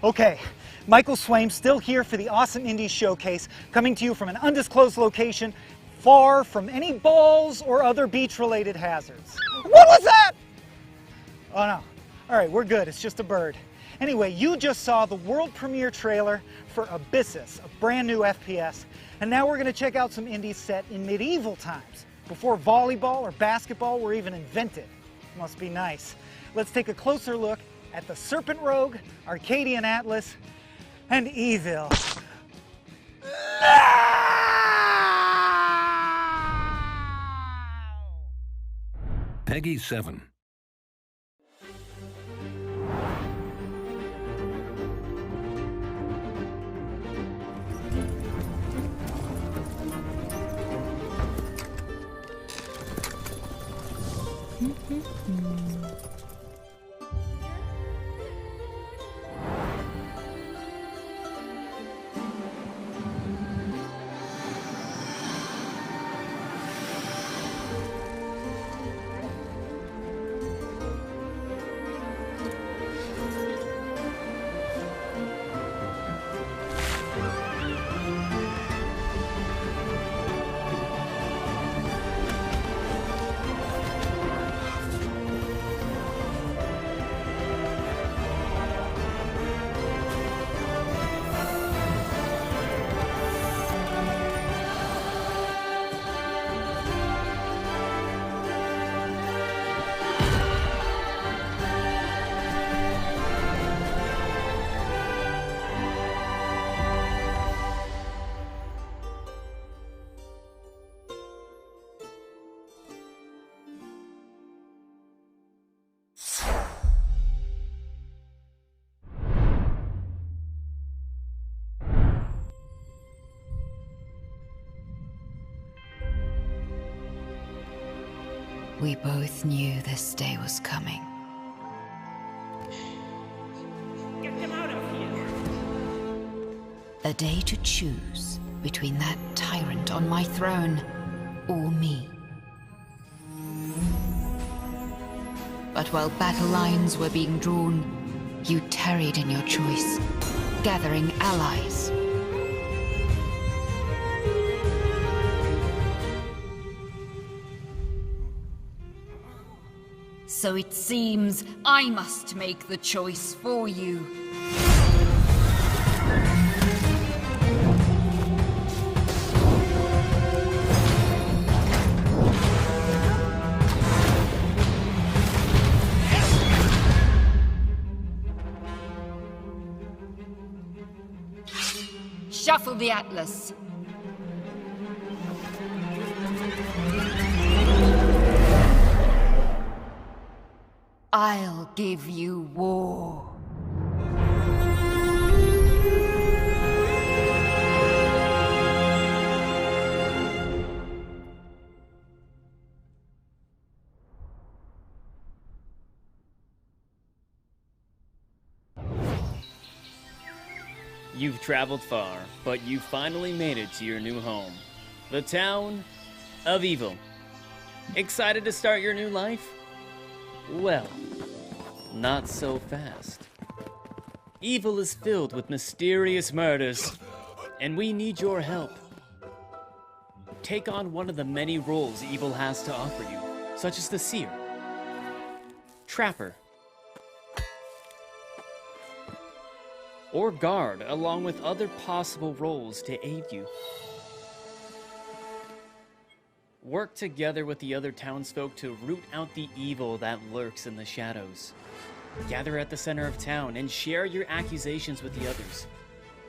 Okay, Michael Swaim still here for the Awesome Indies Showcase, coming to you from an undisclosed location, far from any balls or other beach-related hazards. What was that? Oh no. All right, we're good, it's just a bird. Anyway, you just saw the world premiere trailer for Abyssus, a brand new FPS, and now we're gonna check out some indies set in medieval times, before volleyball or basketball were even invented. Must be nice. Let's take a closer look at the Serpent Rogue, Arcadian Atlas, and Evil. Peggy 7. We both knew this day was coming. Get them out of here! A day to choose between that tyrant on my throne or me. But while battle lines were being drawn, you tarried in your choice, gathering allies. So it seems I must make the choice for you. Shuffle the Atlas. I'll give you war. You've traveled far, but you finally made it to your new home. The town of Evil. Excited to start your new life? Well, not so fast. Evil is filled with mysterious murders, and we need your help. Take on one of the many roles evil has to offer you, such as the Seer, Trapper, or Guard, along with other possible roles to aid you. Work together with the other townsfolk to root out the evil that lurks in the shadows. Gather at the center of town and share your accusations with the others.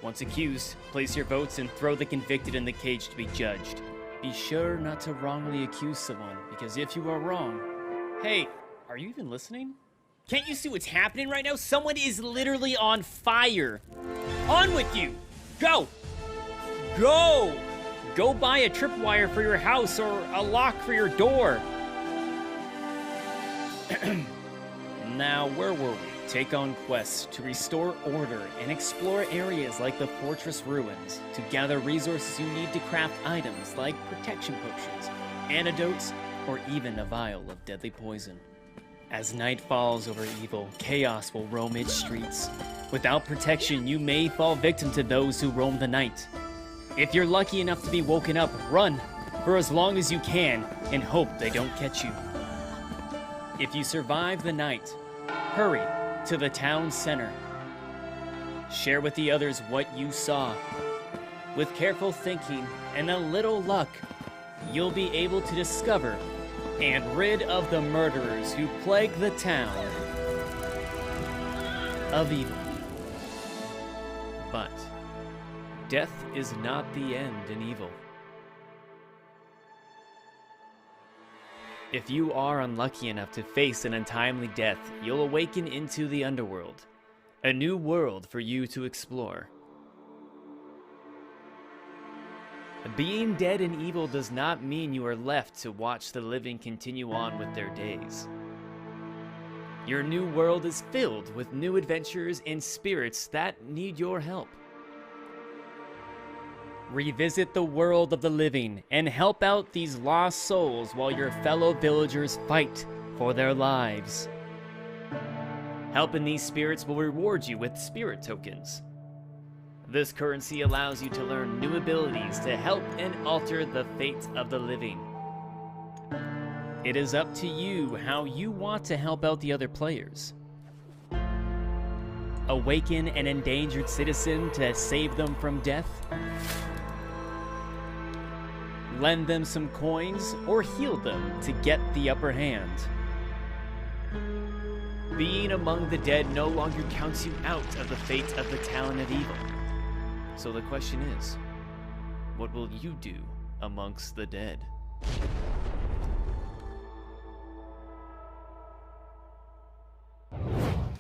Once accused, place your votes and throw the convicted in the cage to be judged. Be sure not to wrongly accuse someone, because if you are wrong... Hey, are you even listening? Can't you see what's happening right now? Someone is literally on fire. On with you! Go! Go! Go buy a tripwire for your house or a lock for your door. Now, where were we? Take on quests to restore order and explore areas like the fortress ruins to gather resources you need to craft items like protection potions, antidotes, or even a vial of deadly poison. As night falls over evil, chaos will roam its streets. Without protection, you may fall victim to those who roam the night. If you're lucky enough to be woken up, run for as long as you can and hope they don't catch you. If you survive the night, hurry to the town center. Share with the others what you saw. With careful thinking and a little luck, you'll be able to discover and rid of the murderers who plague the town of evil. But death is not the end in evil. If you are unlucky enough to face an untimely death, you'll awaken into the underworld, a new world for you to explore. Being dead in evil does not mean you are left to watch the living continue on with their days. Your new world is filled with new adventures and spirits that need your help. Revisit the world of the living and help out these lost souls while your fellow villagers fight for their lives. Helping these spirits will reward you with spirit tokens. This currency allows you to learn new abilities to help and alter the fate of the living. It is up to you how you want to help out the other players. Awaken an endangered citizen to save them from death. Lend them some coins or heal them to get the upper hand. Being among the dead no longer counts you out of the fate of the town of evil. So the question is, what will you do amongst the dead?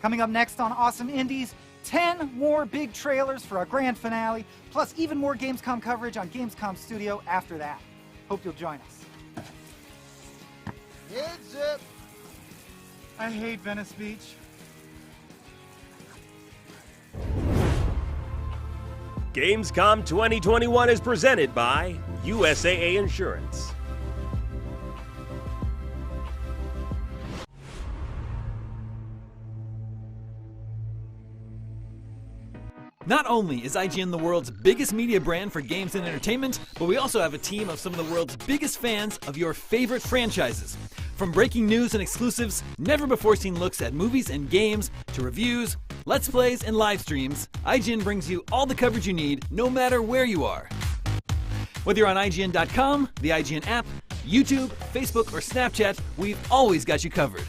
Coming up next on Awesome Indies, 10 more big trailers for our grand finale, plus even more Gamescom coverage on Gamescom Studio after that. Hope you'll join us. Heads up! I hate Venice Beach. Gamescom 2021 is presented by USAA Insurance. Not only is IGN the world's biggest media brand for games and entertainment, but we also have a team of some of the world's biggest fans of your favorite franchises. From breaking news and exclusives, never-before-seen looks at movies and games, to reviews, let's plays, and live streams, IGN brings you all the coverage you need, no matter where you are. Whether you're on IGN.com, the IGN app, YouTube, Facebook, or Snapchat, we've always got you covered.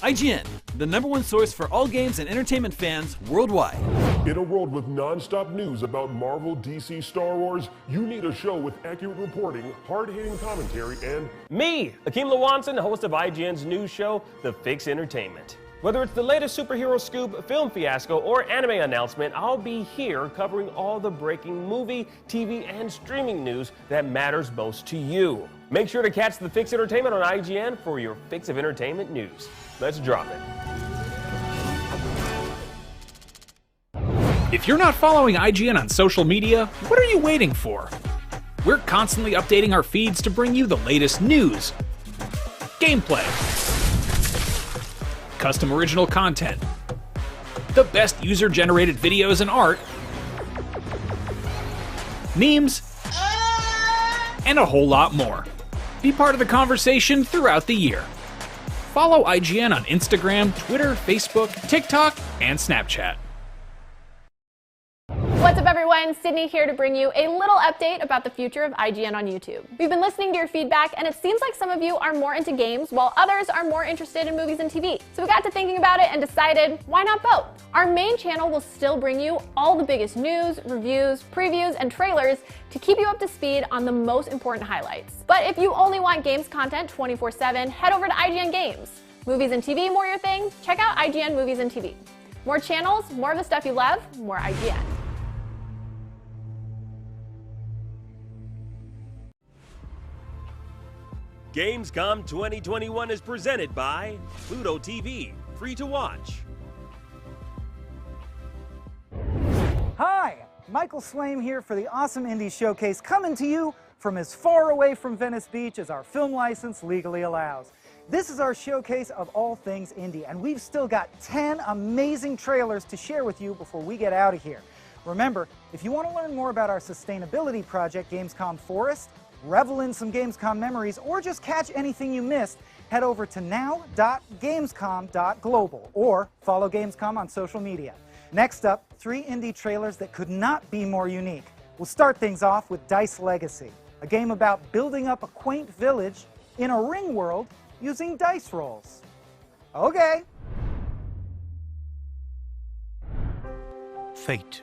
IGN, the #1 source for all games and entertainment fans worldwide. In a world with non-stop news about Marvel, DC, Star Wars, you need a show with accurate reporting, hard-hitting commentary, and... Me, Akeem Lawanson, host of IGN's news show, The Fix Entertainment. Whether it's the latest superhero scoop, film fiasco, or anime announcement, I'll be here covering all the breaking movie, TV, and streaming news that matters most to you. Make sure to catch The Fix Entertainment on IGN for your fix of entertainment news. Let's drop it. If you're not following IGN on social media, what are you waiting for? We're constantly updating our feeds to bring you the latest news, gameplay, custom original content, the best user-generated videos and art, memes, and a whole lot more. Be part of the conversation throughout the year. Follow IGN on Instagram, Twitter, Facebook, TikTok, and Snapchat. What's up everyone, Sydney here to bring you a little update about the future of IGN on YouTube. We've been listening to your feedback and it seems like some of you are more into games while others are more interested in movies and TV. So we got to thinking about it and decided, why not both? Our main channel will still bring you all the biggest news, reviews, previews, and trailers to keep you up to speed on the most important highlights. But if you only want games content 24/7, head over to IGN Games. Movies and TV more your thing? Check out IGN Movies and TV. More channels, more of the stuff you love, more IGN. Gamescom 2021 is presented by Pluto TV, free to watch. Hi, Michael Slame here for the Awesome Indies Showcase, coming to you from as far away from Venice Beach as our film license legally allows. This is our showcase of all things indie, and we've still got 10 amazing trailers to share with you before we get out of here. Remember, if you want to learn more about our sustainability project, Gamescom Forest, revel in some Gamescom memories, or just catch anything you missed, head over to now.gamescom.global or follow Gamescom on social media. Next up, 3 indie trailers that could not be more unique. We'll start things off with Dice Legacy, a game about building up a quaint village in a ring world using dice rolls. Okay. Fate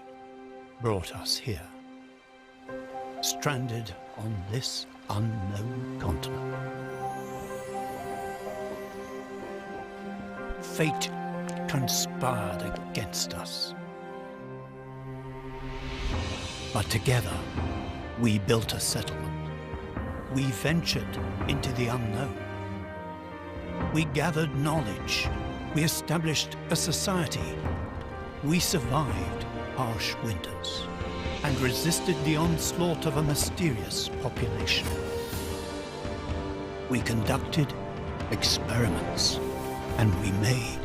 brought us here, stranded on this unknown continent. Fate conspired against us. But together, we built a settlement. We ventured into the unknown. We gathered knowledge. We established a society. We survived harsh winters and resisted the onslaught of a mysterious population. We conducted experiments, and we made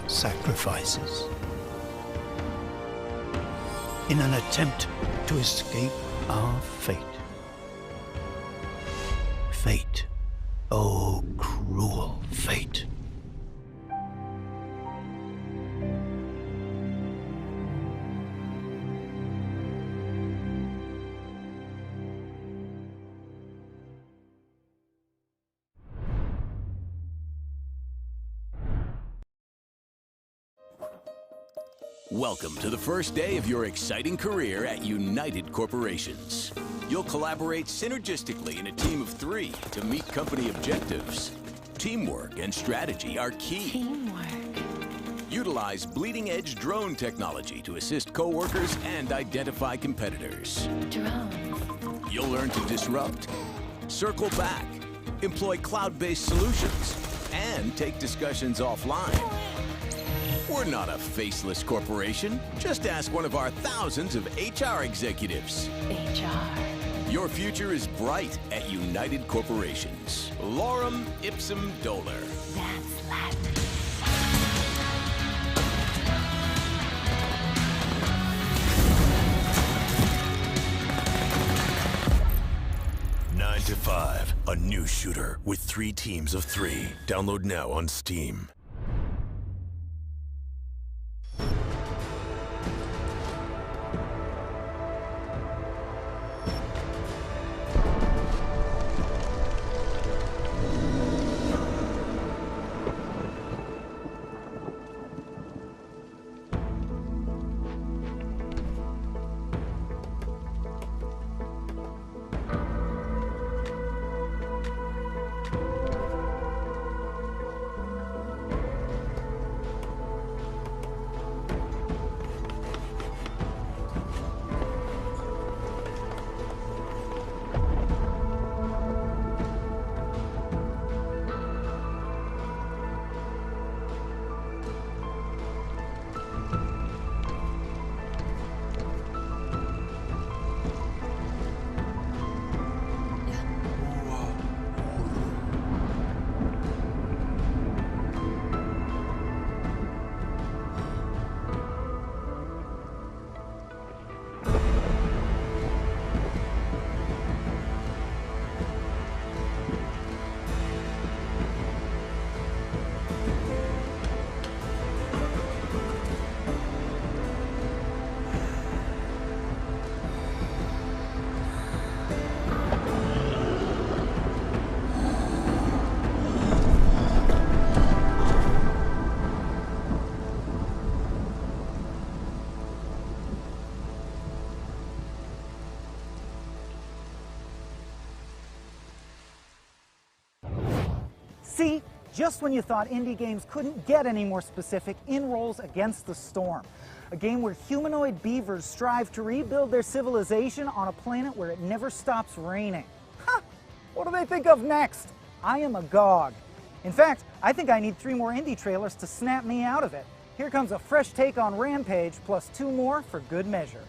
sacrifices. In an attempt to escape our fate. Fate. Oh, cruel fate. Welcome to the first day of your exciting career at United Corporations. You'll collaborate synergistically in a team of 3 to meet company objectives. Teamwork and strategy are key. Teamwork. Utilize bleeding-edge drone technology to assist coworkers and identify competitors. Drones. You'll learn to disrupt, circle back, employ cloud-based solutions, and take discussions offline. We're not a faceless corporation. Just ask one of our thousands of HR executives. HR. Your future is bright at United Corporations. Lorem ipsum dolor. That's Latin. Nine to 5, a new shooter with 3 teams of 3. Download now on Steam. See, just when you thought indie games couldn't get any more specific, in rolls Against the Storm, a game where humanoid beavers strive to rebuild their civilization on a planet where it never stops raining. Huh, what do they think of next? I am agog. In fact, I think I need 3 more indie trailers to snap me out of it. Here comes a fresh take on Rampage, plus 2 more for good measure.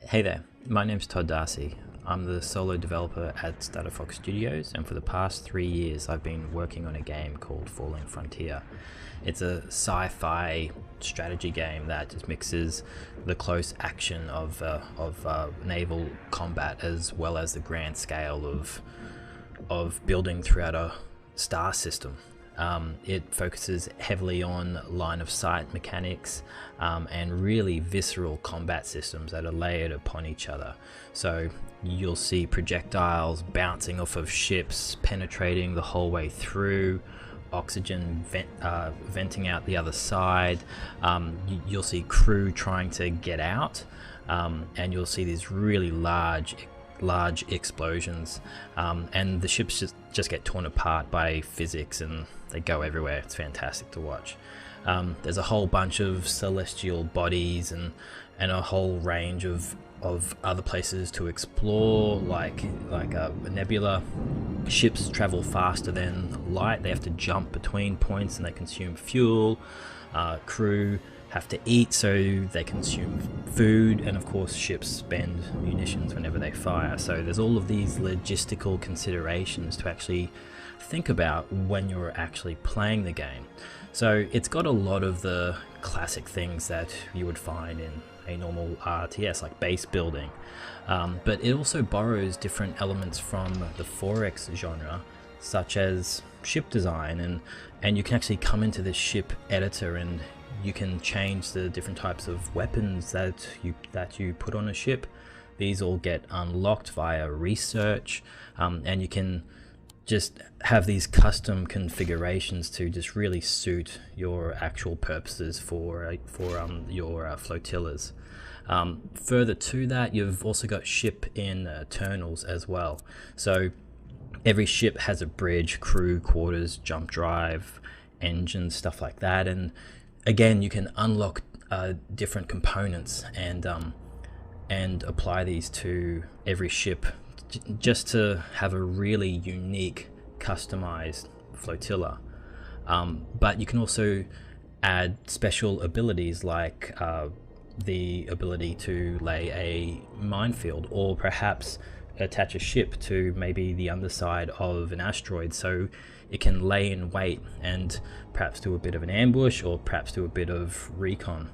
Hey there, my name's Todd Darcy. I'm the solo developer at Starter Fox Studios, and for the past 3 years I've been working on a game called Falling Frontier. It's a sci-fi strategy game that just mixes the close action of naval combat as well as the grand scale of building throughout a star system. It focuses heavily on line of sight mechanics and really visceral combat systems that are layered upon each other. So you'll see projectiles bouncing off of ships, penetrating the whole way through, oxygen venting out the other side. You'll see crew trying to get out, and you'll see these really large explosions, and the ships just get torn apart by physics and they go everywhere. It's fantastic to watch. There's a whole bunch of celestial bodies and a whole range of other places to explore, like a nebula. Ships travel faster than light. They have to jump between points and they consume fuel. Crew have to eat, so they consume food, and of course ships spend munitions whenever they fire. So there's all of these logistical considerations to actually think about when you're actually playing the game. So it's got a lot of the classic things that you would find in a normal RTS, like base building, but it also borrows different elements from the 4X genre, such as ship design, and you can actually come into this ship editor and you can change the different types of weapons that you put on a ship. These all get unlocked via research, and you can just have these custom configurations to just really suit your actual purposes for your flotillas. Further to that, you've also got ship internals as well. So every ship has a bridge, crew quarters, jump drive, engine, stuff like that, and again, you can unlock different components and apply these to every ship just to have a really unique, customized flotilla. But you can also add special abilities like the ability to lay a minefield, or perhaps attach a ship to maybe the underside of an asteroid so it can lay in wait and perhaps do a bit of an ambush or perhaps do a bit of recon.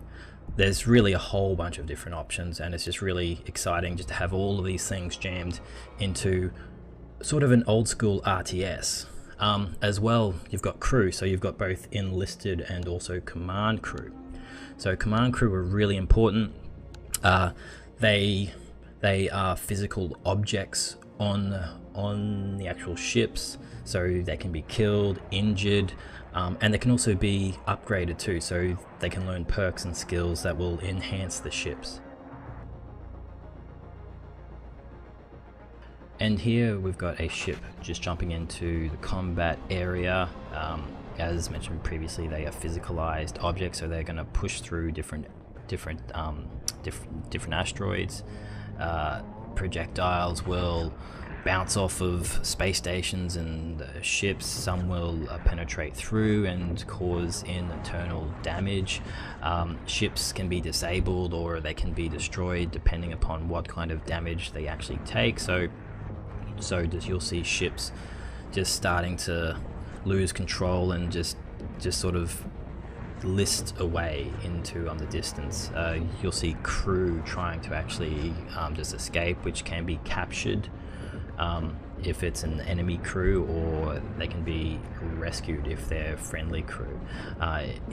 There's really a whole bunch of different options, and it's just really exciting just to have all of these things jammed into sort of an old school RTS. As well, you've got crew, so you've got both enlisted and also command crew. So command crew are really important. They are physical objects on the actual ships, so they can be killed, injured, and they can also be upgraded too, so they can learn perks and skills that will enhance the ships. And here we've got a ship just jumping into the combat area. As mentioned previously, they are physicalized objects, so they're going to push through different asteroids. Projectiles will bounce off of space stations and ships. Some will penetrate through and cause internal damage. Ships can be disabled or they can be destroyed depending upon what kind of damage they actually take. So you'll see ships just starting to lose control and just sort of list away into the distance. You'll see crew trying to actually just escape, which can be captured if it's an enemy crew, or they can be rescued if they're friendly crew.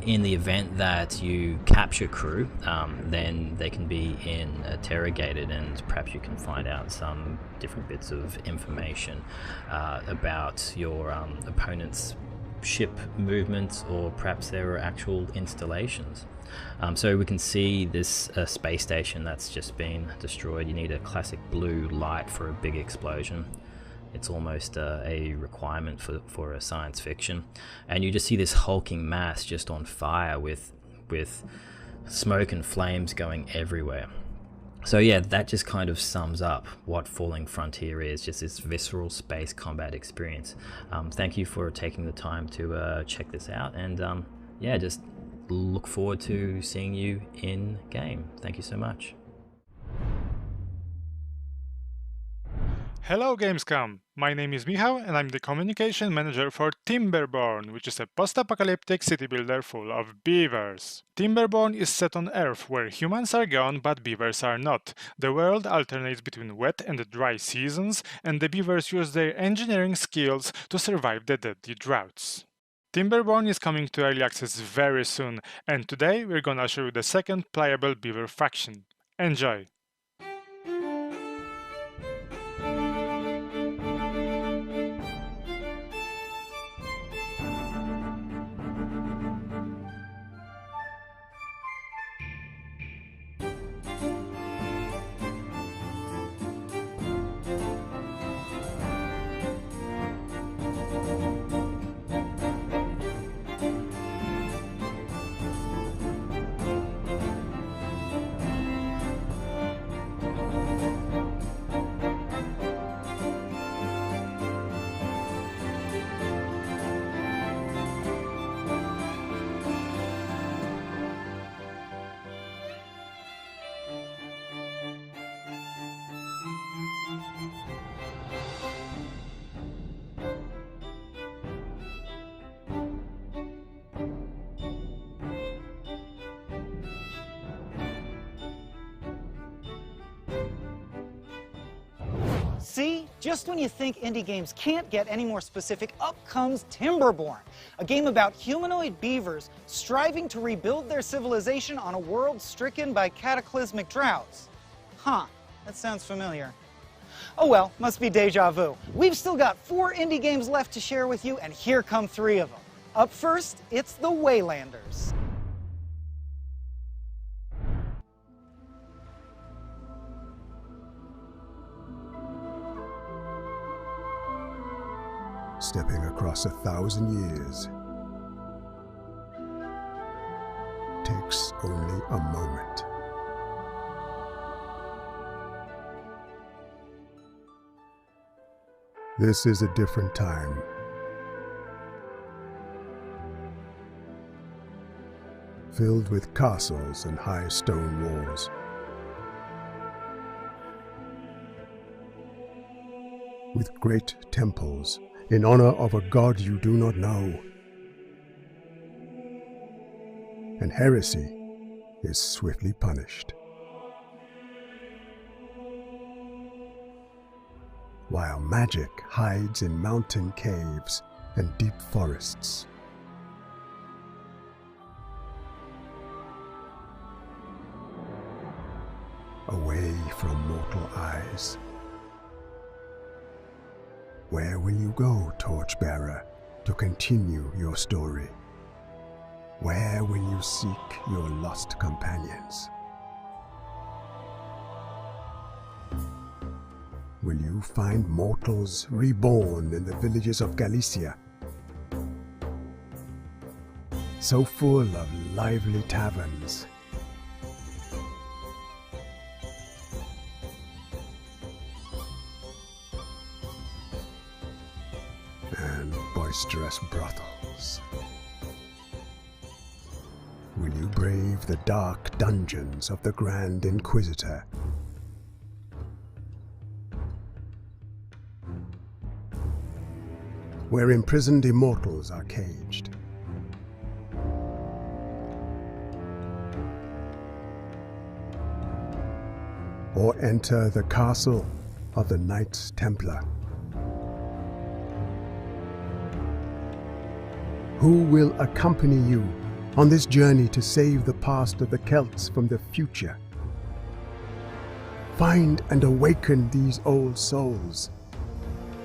In the event that you capture crew, then they can be interrogated, and perhaps you can find out some different bits of information about your opponent's ship movements, or perhaps there are actual installations. So we can see this space station that's just been destroyed. You need a classic blue light for a big explosion. It's almost a requirement for a science fiction. And you just see this hulking mass just on fire with smoke and flames going everywhere. So yeah, that just kind of sums up what Falling Frontier is, just this visceral space combat experience. Thank you for taking the time to check this out, and yeah, just look forward to seeing you in game. Thank you so much. Hello Gamescom! My name is Michał and I'm the communication manager for Timberborn, which is a post-apocalyptic city builder full of beavers. Timberborn is set on Earth, where humans are gone but beavers are not. The world alternates between wet and dry seasons, and the beavers use their engineering skills to survive the deadly droughts. Timberborn is coming to early access very soon, and today we're gonna show you the second playable beaver faction. Enjoy! See? Just when you think indie games can't get any more specific, up comes Timberborn, a game about humanoid beavers striving to rebuild their civilization on a world stricken by cataclysmic droughts. Huh, that sounds familiar. Oh well, must be deja vu. We've still got 4 indie games left to share with you, and here come 3 of them. Up first, it's the Waylanders. Stepping across 1,000 years takes only a moment. This is a different time. Filled with castles and high stone walls. With great temples in honor of a god you do not know. And heresy is swiftly punished. While magic hides in mountain caves and deep forests. Away from mortal eyes. Where will you go, Torchbearer, to continue your story? Where will you seek your lost companions? Will you find mortals reborn in the villages of Galicia, so full of lively taverns and boisterous brothels? Will you brave the dark dungeons of the Grand Inquisitor? Where imprisoned immortals are caged? Or enter the castle of the Knights Templar? Who will accompany you on this journey to save the past of the Celts from the future? Find and awaken these old souls,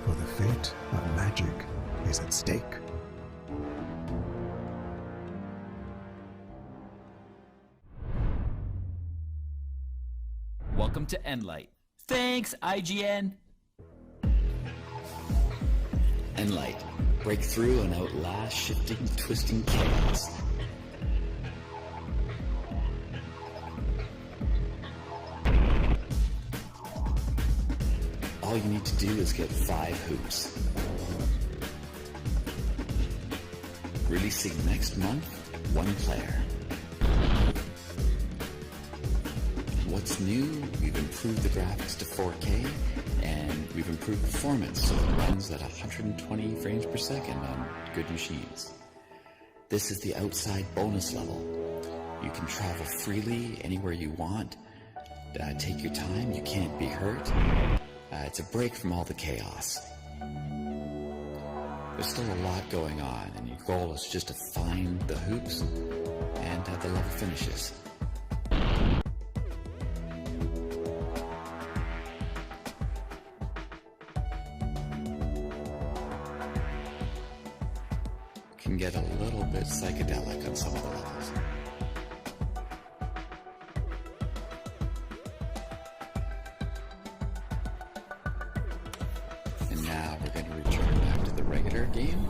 for the fate of magic is at stake. Welcome to Endlight. Thanks, IGN! Endlight. Break through and outlast shifting, twisting chaos. All you need to do is get 5 hoops. Releasing next month, 1 player. What's new? We've improved the graphics to 4K, and we've improved performance so it runs at 120 frames per second on good machines. This is the outside bonus level. You can travel freely anywhere you want. Take your time, you can't be hurt. It's a break from all the chaos. There's still a lot going on, and your goal is just to find the hoops and the level finishes. Can get a little bit psychedelic on some of the levels. And now we're going to return back to the regular game.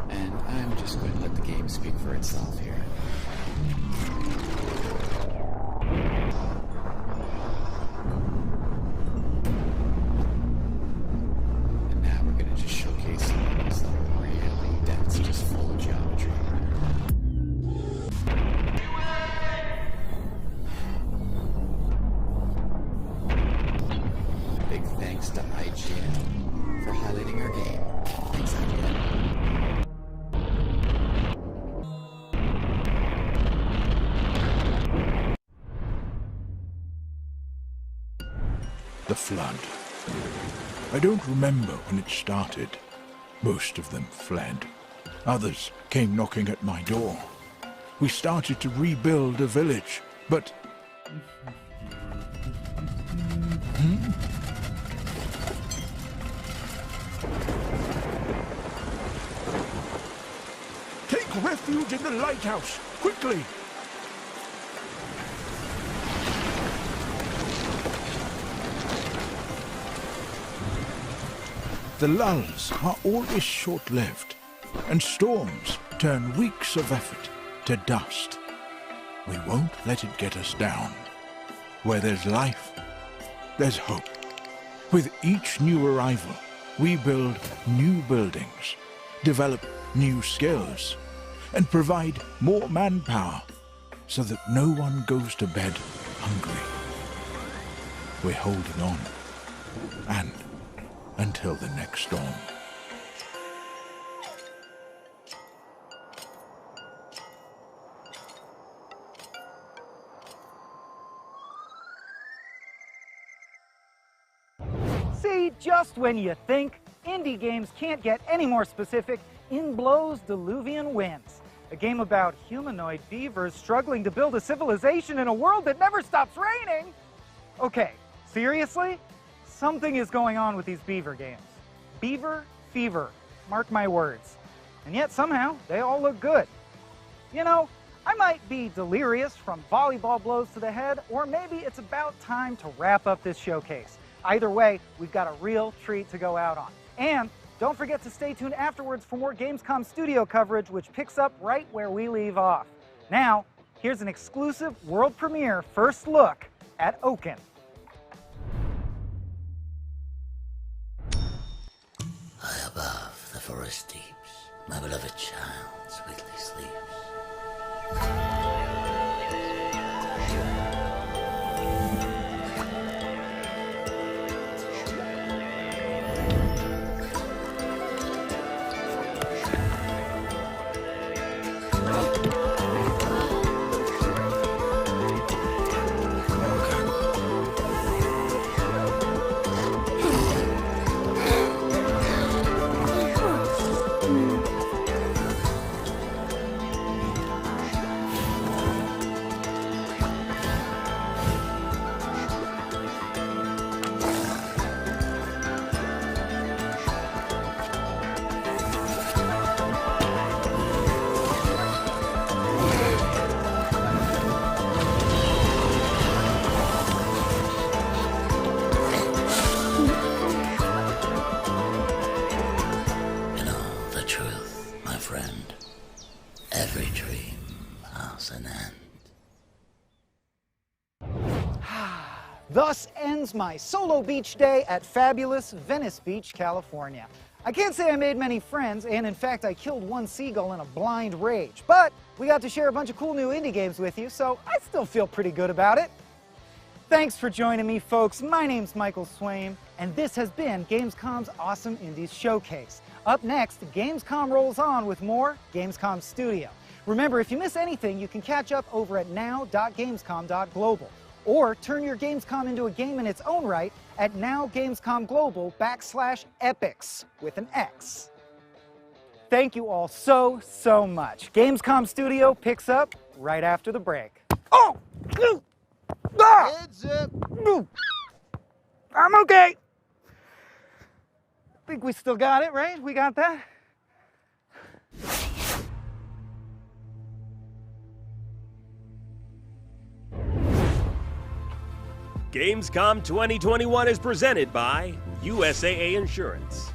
And I'm just going to let the game speak for itself here. And now we're going to just showcase levels that are really dense, just full of geometry. Big thanks to IGN for highlighting our game. Thanks, IGN. The flood. I don't remember when it started. Most of them fled. Others came knocking at my door. We started to rebuild a village, but... Take refuge in the lighthouse, quickly! The lulls are always short-lived, and storms turn weeks of effort to dust. We won't let it get us down. Where there's life, there's hope. With each new arrival, we build new buildings, develop new skills, and provide more manpower so that no one goes to bed hungry. We're holding on, and until the next storm. See, just when you think indie games can't get any more specific, in blows Diluvian Winds, a game about humanoid beavers struggling to build a civilization in a world that never stops raining. Okay, seriously? Something is going on with these beaver games. Beaver fever, mark my words. And yet somehow they all look good. You know, I might be delirious from volleyball blows to the head, or maybe it's about time to wrap up this showcase. Either way, we've got a real treat to go out on. And don't forget to stay tuned afterwards for more Gamescom studio coverage, which picks up right where we leave off. Now, here's an exclusive world premiere first look at Oaken. High above the forest deeps, my beloved child sweetly sleeps. Every dream has an end. Thus ends my solo beach day at fabulous Venice Beach, California. I can't say I made many friends, and in fact I killed one seagull in a blind rage, but we got to share a bunch of cool new indie games with you, so I still feel pretty good about it. Thanks for joining me, folks. My name's Michael Swaim, and this has been Gamescom's Awesome Indies Showcase. Up next, Gamescom rolls on with more Gamescom Studio. Remember, if you miss anything, you can catch up over at now.gamescom.global. Or turn your Gamescom into a game in its own right at nowgamescomglobal.com/epics with an X. Thank you all so much. Gamescom Studio picks up right after the break. Oh! Ah! Heads up. I'm okay. I think we still got it, right? We got that? Gamescom 2021 is presented by USAA Insurance.